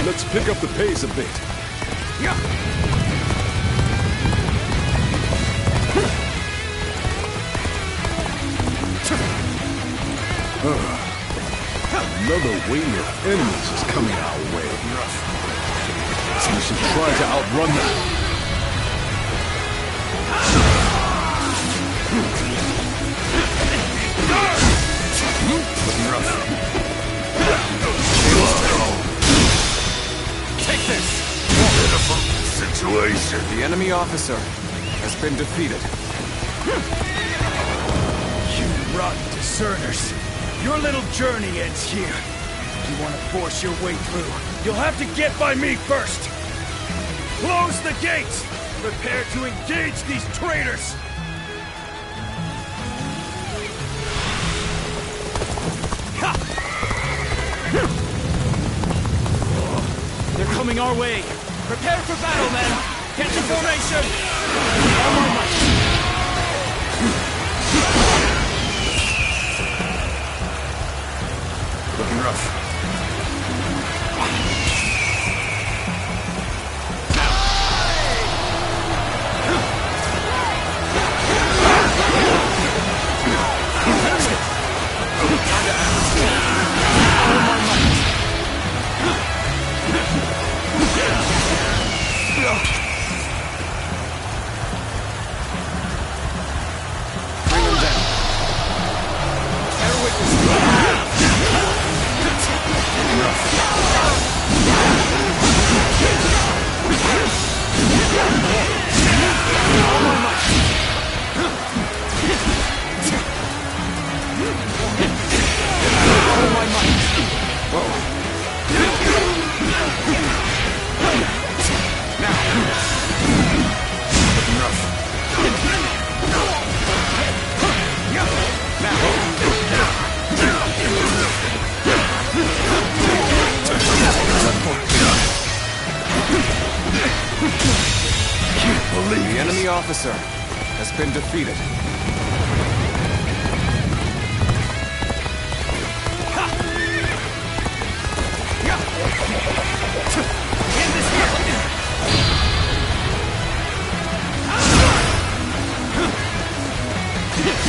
Let's pick up the pace a bit. Another wave of enemies is coming our way. So we should try to outrun them. Take this! Pitiful situation. The enemy officer has been defeated. You rotten deserters. Your little journey ends here. If you want to force your way through, you'll have to get by me first. Close the gates! Prepare to engage these traitors! They're coming our way. Prepare for battle, men. Get to formation. All my might. Looking rough. The enemy officer has been defeated.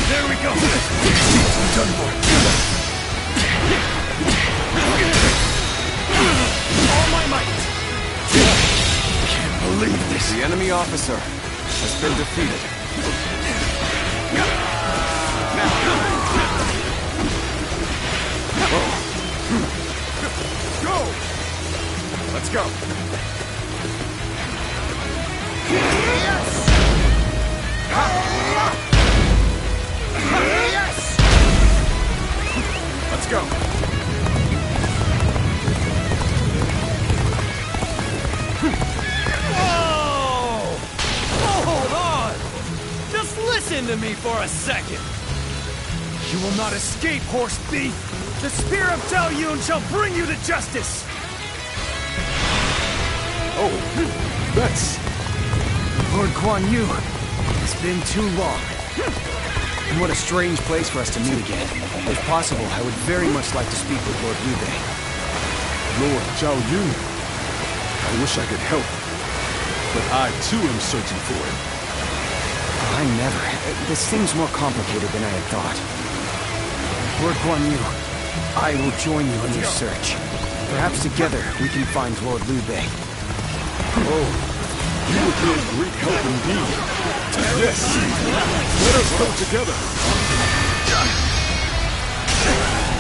There we go. All my might. Can't believe this. The enemy officer has been defeated. Go! Let's go. Yes! Let's go. Whoa! Hold on! Just listen to me for a second. You will not escape, horse thief! The Spear of Zhao Yun shall bring you to justice! Oh, that's... Lord Guan Yu, it's been too long. And what a strange place for us to meet again. If possible, I would very much like to speak with Lord Liu Bei. Lord Zhao Yun. I wish I could help, but I too am searching for him. I never. This seems more complicated than I had thought. Lord Guan Yu, I will join you in your search. Perhaps together we can find Lord Liu Bei. Oh, you would be a great help indeed. Yes, let us go together.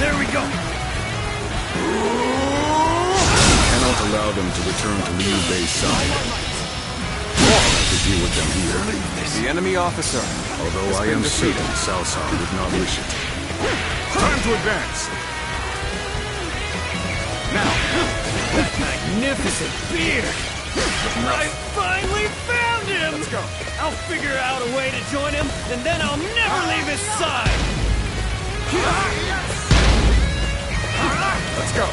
There we go! Cannot allow them to return to Liu Bei's side. To deal with them here. The enemy officer. Although I am certain Cao Cao would not wish it. Time to advance! Now, that magnificent beard! I finally found him! Let's go. I'll figure out a way to join him, and then I'll never leave his side! Let's go.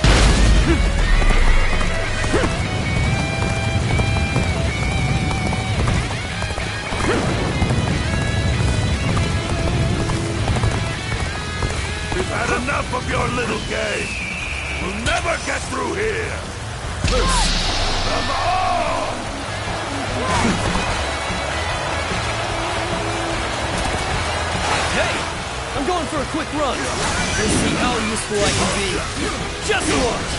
We've had enough of your little game! We'll never get through here! Loose them all! Hey! I'm going for a quick run! Let's see how useful I can be! Just watch!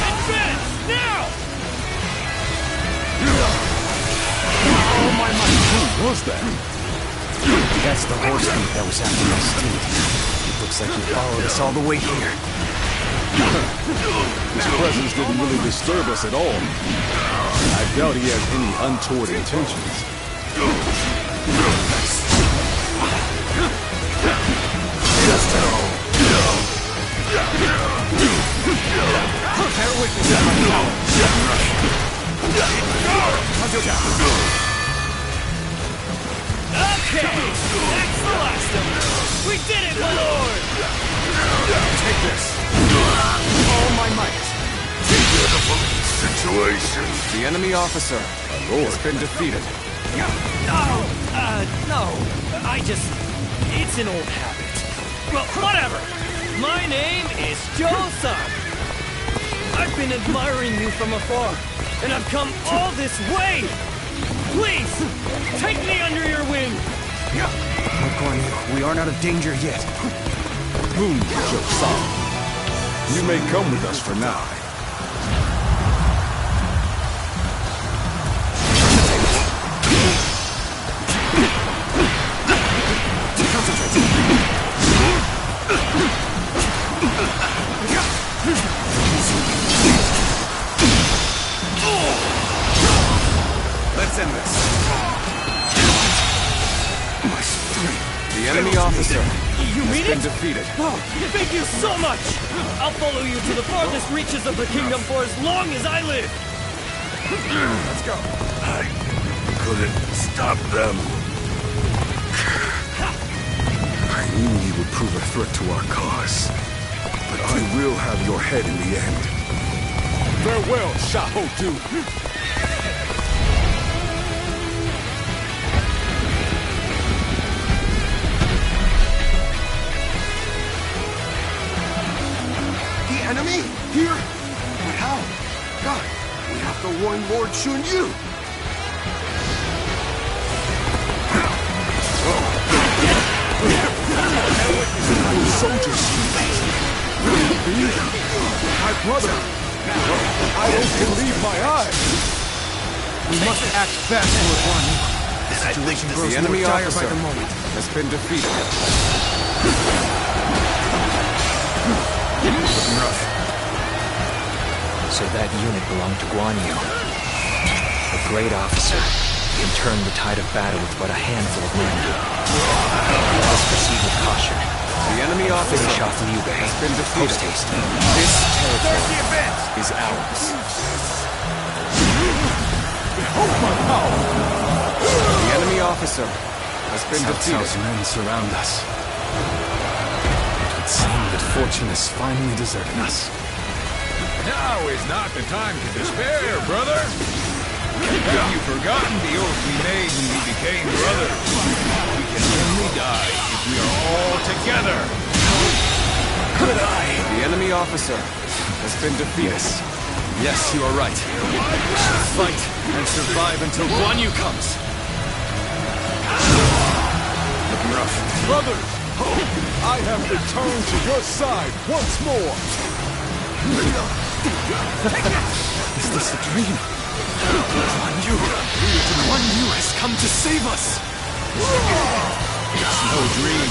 Advance! Now! Oh my mind, who was that? That's the horse thief that was after my steed. It looks like he followed us all the way here. His presence didn't really disturb us at all. I doubt he has any untoward intentions. Bear witness to my power! Okay! That's the last of them! We did it, my lord! Take this! All my might! Pitiful situation! The enemy officer has been defeated. No. It's an old habit. Well, whatever. My name is Zhou San. I've been admiring you from afar, and I've come all this way. Please, take me under your wing. Lord Guan Yu, we aren't out of danger yet. Zhou San. You may come with us for now. Let's end this. The enemy officer You mean has been it? defeated. Oh, thank you so much! I'll follow you to the farthest reaches of the kingdom for as long as I live! Let's go. I couldn't stop them. I knew he would prove a threat to our cause. But I will have your head in the end. Farewell, Xiahou Du. The enemy? Here? But how? God, we have to warn Lord Xun Yu. Soldiers! My brother! I don't believe my eyes! We must act fast, Lord Guan Yu. The situation grows The enemy more dire officer by the moment. has been defeated. Looking rough. So that unit belonged to Guan Yu. A great officer can turn the tide of battle with but a handful of men. Let us proceed with caution. The enemy officer Finish off Liu Bei. has been defeated. Post haste. This territory is ours. Behold my power! The enemy officer has been Cao defeated. Cao's men surround us. It would seem that fortune has finally deserted us. Now is not the time to despair, brother! Have you forgotten the oath we made when we became brothers? We can only die if we are all together! Could I? The enemy officer has been defeated. Yes, you are right. We should fight and survive until Guan Yu comes. Looking rough. Brothers! I have returned to your side once more! Is this a dream? Guan Yu has come to save us! It's no dream.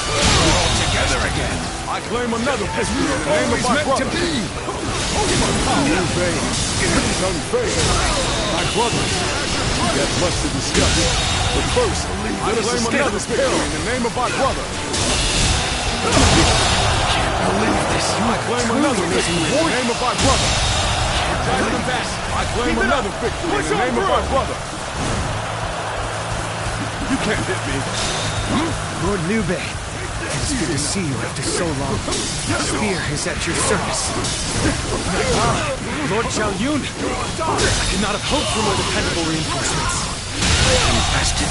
We're all together again. I claim another victory in the name of my brother. Liu Bei is unfazed. My brothers, we got much to discuss. But first, I claim another victory in the name of my brother. Can't believe this. I claim another victory in the name of my brother. I claim another victory in the name of my brother. You can't hit me. Lord Liu Bei, it is good to see you after so long. Spear is at your service. Lord Zhao Yun, I could not have hoped for more dependable reinforcements. Invested.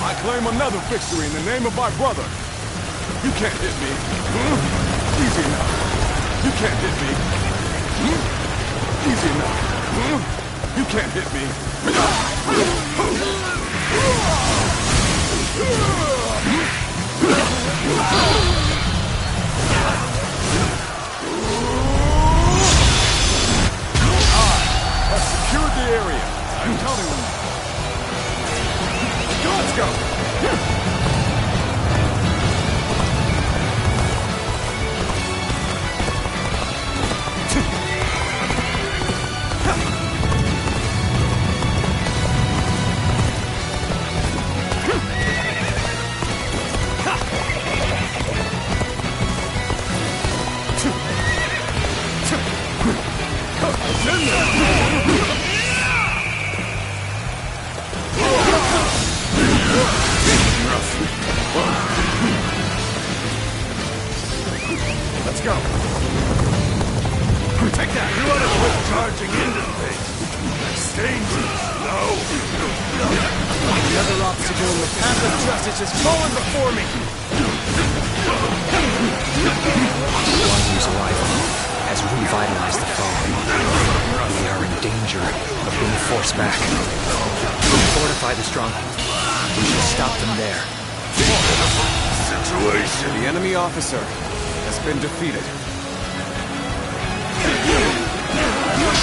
I claim another victory in the name of my brother. You can't hit me. Easy enough. You can't hit me. Easy enough. You can't hit me. I've secured the area. I'm counting on you. Let's go. Let's go. Take that. You ought to quit charging into things. It's dangerous, no? Another obstacle in the path of justice has fallen before me. Guan Yu's arrival has revitalized the foe. We are in danger of being forced back. Fortify the stronghold. We shall stop them there. Situation. The enemy officer has been defeated.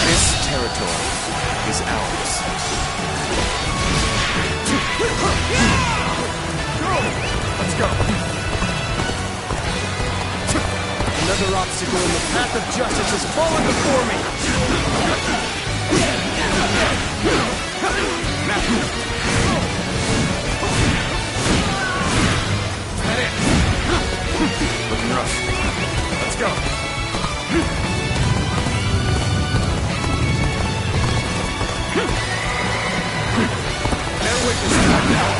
This territory is ours. Let's go. Another obstacle in the path of justice has fallen before me. That it. Looking rough. Let's go. Bear witness to that now.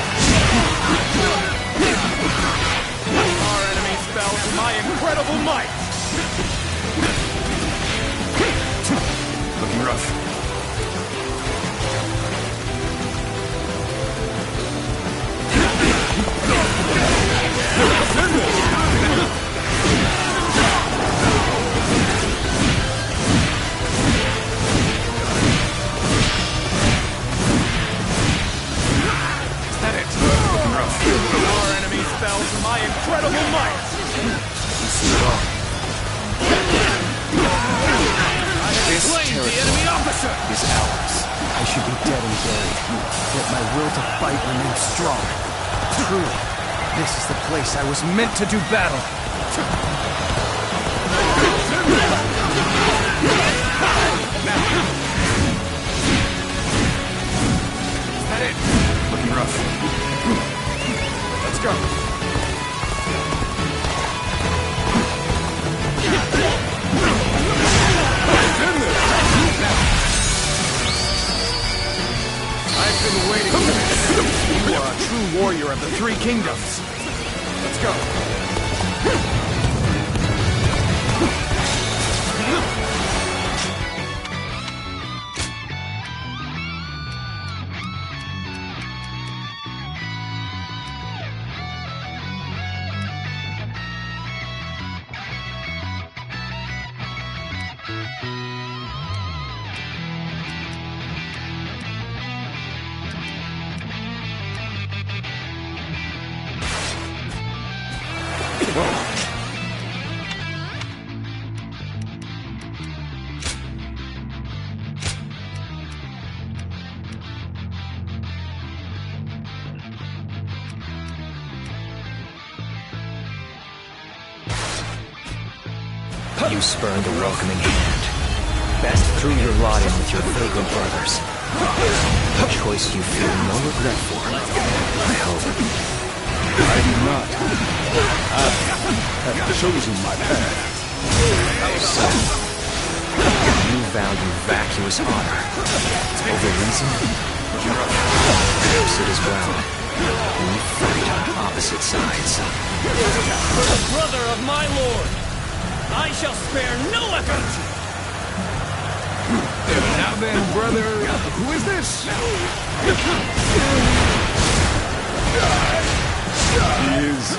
Our enemies fell to my incredible might. Looking rough. Our enemies fell to my incredible might! This territory the enemy officer is ours. I should be dead and buried, yet my will to fight remains strong. Truly, this is the place I was meant to do battle. Is that it? Looking rough. Let's go. I've been waiting for this. You are a true warrior of the Three Kingdoms. Let's go. You spurned a welcoming hand. Best threw your lot in with your vagrant brothers. A choice you feel no regret for, I hope. I do not. I have chosen my path. So, you value vacuous honor over reason? Perhaps it is well. We fight on opposite sides. For the brother of my lord, I shall spare no effort! Now then, brother, who is this? He is,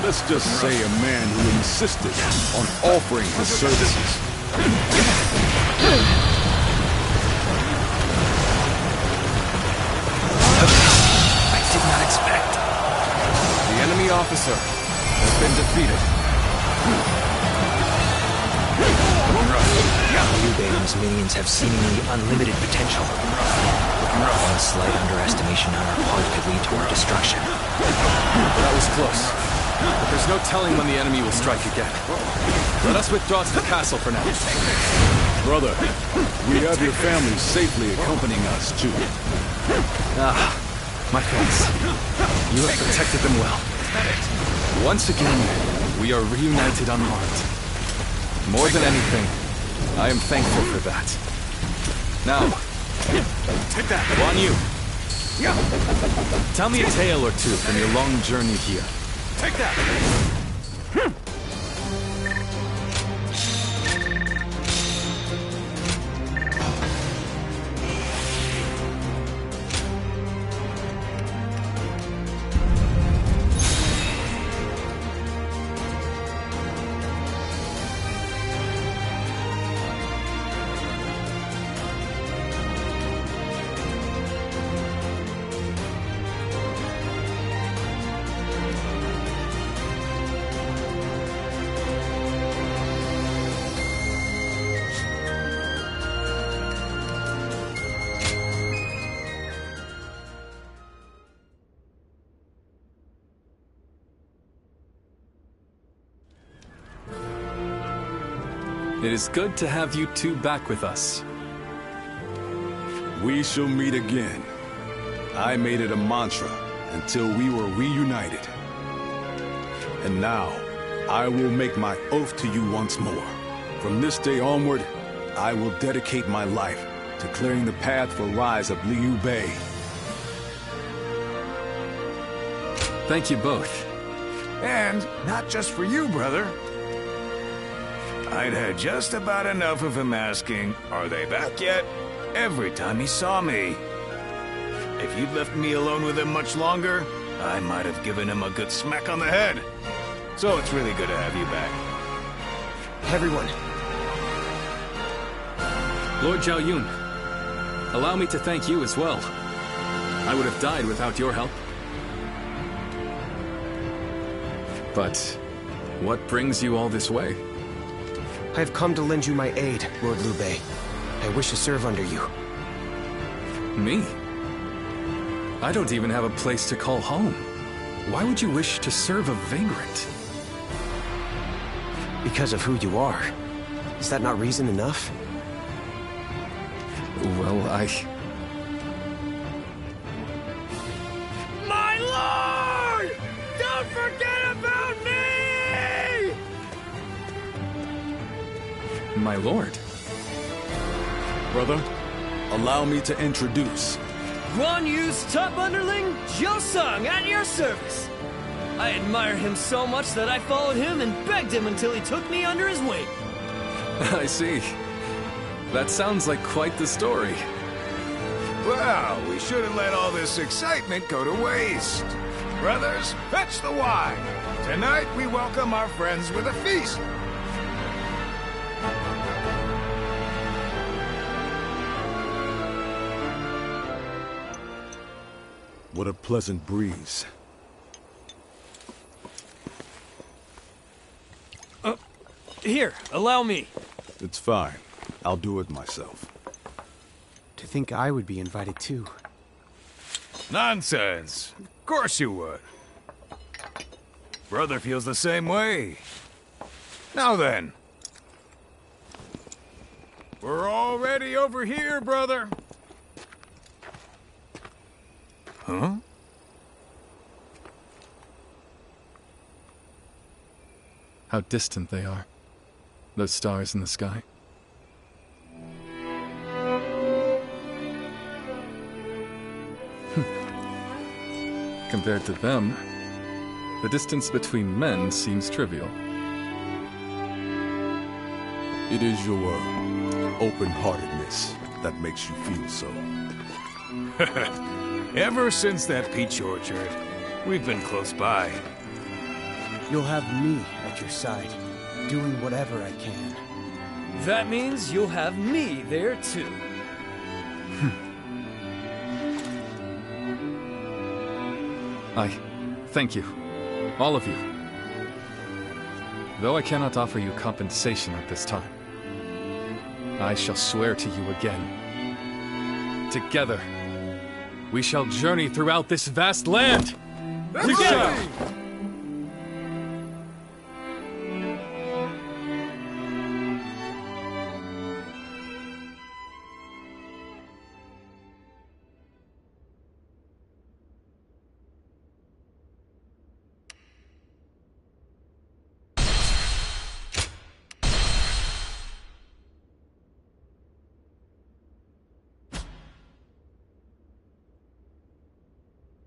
let's just say, a man who insisted on offering his services. I did not expect. The enemy officer has been defeated. Liu Bei and his minions have seemingly unlimited potential. One slight underestimation on our part could lead to our destruction. That was close. But there's no telling when the enemy will strike again. Let us withdraw to the castle for now. Brother, we have your family safely accompanying us, too. Ah, my friends. You have protected them well. Once again, we are reunited unharmed. More than anything, I am thankful for that. Now, take that, Guan Yu. Tell me a tale or two from your long journey here. Take that! It is good to have you two back with us. We shall meet again. I made it a mantra until we were reunited. And now, I will make my oath to you once more. From this day onward, I will dedicate my life to clearing the path for rise of Liu Bei. Thank you both. And not just for you, brother. I'd had just about enough of him asking, "Are they back yet?" every time he saw me. If you'd left me alone with him much longer, I might have given him a good smack on the head. So it's really good to have you back. Everyone. Lord Zhao Yun, allow me to thank you as well. I would have died without your help. But what brings you all this way? I have come to lend you my aid, Lord Liu Bei. I wish to serve under you. Me? I don't even have a place to call home. Why would you wish to serve a vagrant? Because of who you are. Is that not reason enough? Well, My lord! Don't forget about me! My lord. Brother, allow me to introduce. Guan Yu's top underling, Zhou Song, at your service. I admire him so much that I followed him and begged him until he took me under his wing. I see. That sounds like quite the story. Well, we shouldn't let all this excitement go to waste. Brothers, fetch the wine. Tonight we welcome our friends with a feast. What a pleasant breeze. Here, allow me. It's fine. I'll do it myself. To think I would be invited too. Nonsense. Of course you would. Brother feels the same way. Now then, We're already over here, brother. Huh? How distant they are. Those stars in the sky. Compared to them, the distance between men seems trivial. It is your open-heartedness that makes you feel so. Ever since that peach orchard, we've been close by. You'll have me at your side, doing whatever I can. That means you'll have me there too. I thank you, all of you. Though I cannot offer you compensation at this time, I shall swear to you again. Together, we shall journey throughout this vast land! Together!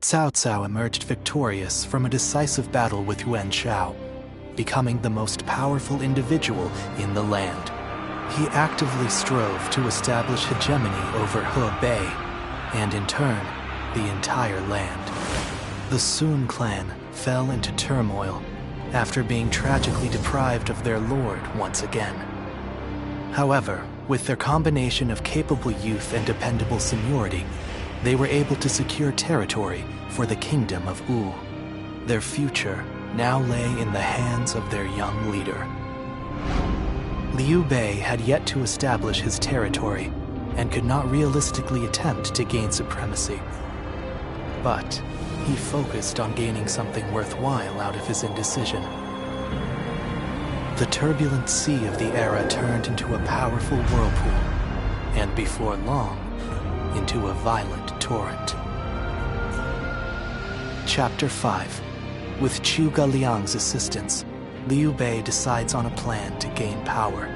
Cao Cao emerged victorious from a decisive battle with Yuan Shao, becoming the most powerful individual in the land. He actively strove to establish hegemony over Hebei, and in turn, the entire land. The Sun clan fell into turmoil after being tragically deprived of their lord once again. However, with their combination of capable youth and dependable seniority, they were able to secure territory for the Kingdom of Wu. Their future now lay in the hands of their young leader. Liu Bei had yet to establish his territory and could not realistically attempt to gain supremacy. But he focused on gaining something worthwhile out of his indecision. The turbulent sea of the era turned into a powerful whirlpool, and before long, into a violent torrent. Chapter 5. With Zhuge Liang's assistance, Liu Bei decides on a plan to gain power.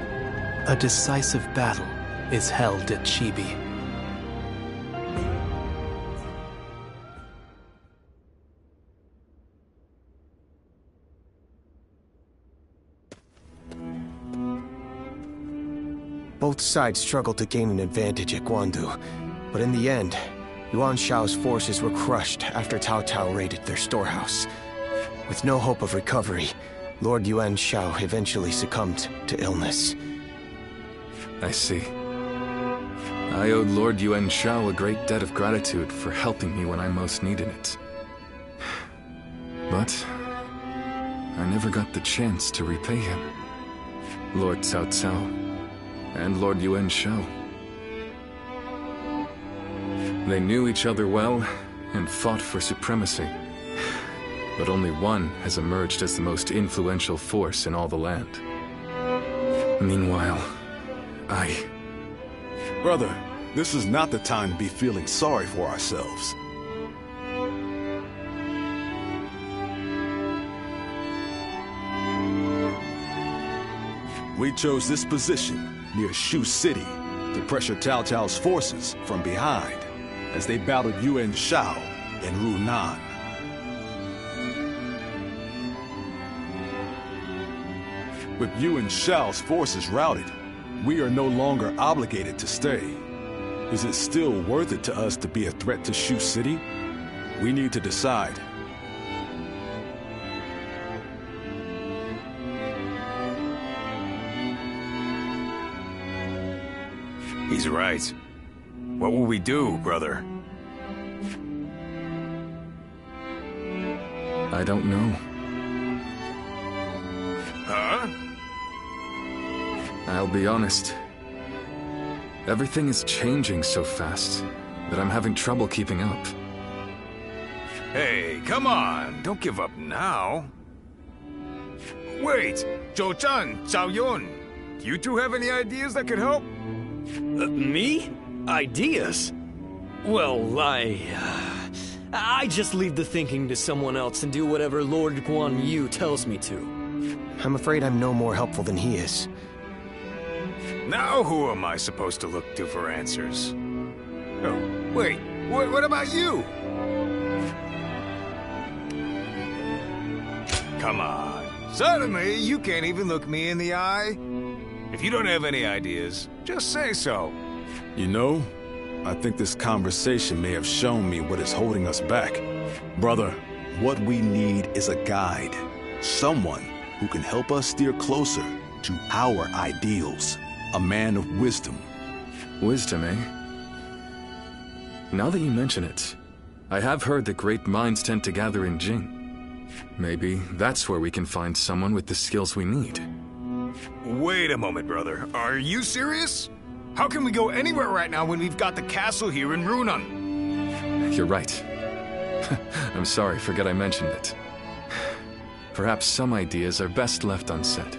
A decisive battle is held at Chibi. Both sides struggled to gain an advantage at Guandu, but in the end, Yuan Shao's forces were crushed after Cao Cao raided their storehouse. With no hope of recovery, Lord Yuan Shao eventually succumbed to illness. I see. I owed Lord Yuan Shao a great debt of gratitude for helping me when I most needed it. But I never got the chance to repay him. Lord Cao Cao and Lord Yuan Shao. They knew each other well and fought for supremacy. But only one has emerged as the most influential force in all the land. Meanwhile, Brother, this is not the time to be feeling sorry for ourselves. We chose this position near Shu City to pressure Cao Cao's forces from behind as they battled Yuan Shao and Runan. With Yuan Shao's forces routed, we are no longer obligated to stay. Is it still worth it to us to be a threat to Shu City? We need to decide. He's right. What will we do, brother? I don't know. Huh? I'll be honest. Everything is changing so fast that I'm having trouble keeping up. Hey, come on! Don't give up now! Wait! Zhou Zhan, Zhao Yun! Do you two have any ideas that could help? Me? Ideas? Well, I just leave the thinking to someone else and do whatever Lord Guan Yu tells me to. I'm afraid I'm no more helpful than he is. Now who am I supposed to look to for answers? Oh, wait, what about you? Come on. Suddenly, you can't even look me in the eye? If you don't have any ideas, just say so. You know, I think this conversation may have shown me what is holding us back. Brother, what we need is a guide. Someone who can help us steer closer to our ideals. A man of wisdom. Wisdom, eh? Now that you mention it, I have heard that great minds tend to gather in Jing. Maybe that's where we can find someone with the skills we need. Wait a moment, brother. Are you serious? How can we go anywhere right now when we've got the castle here in Runan? You're right. I'm sorry, forget I mentioned it. Perhaps some ideas are best left unsaid.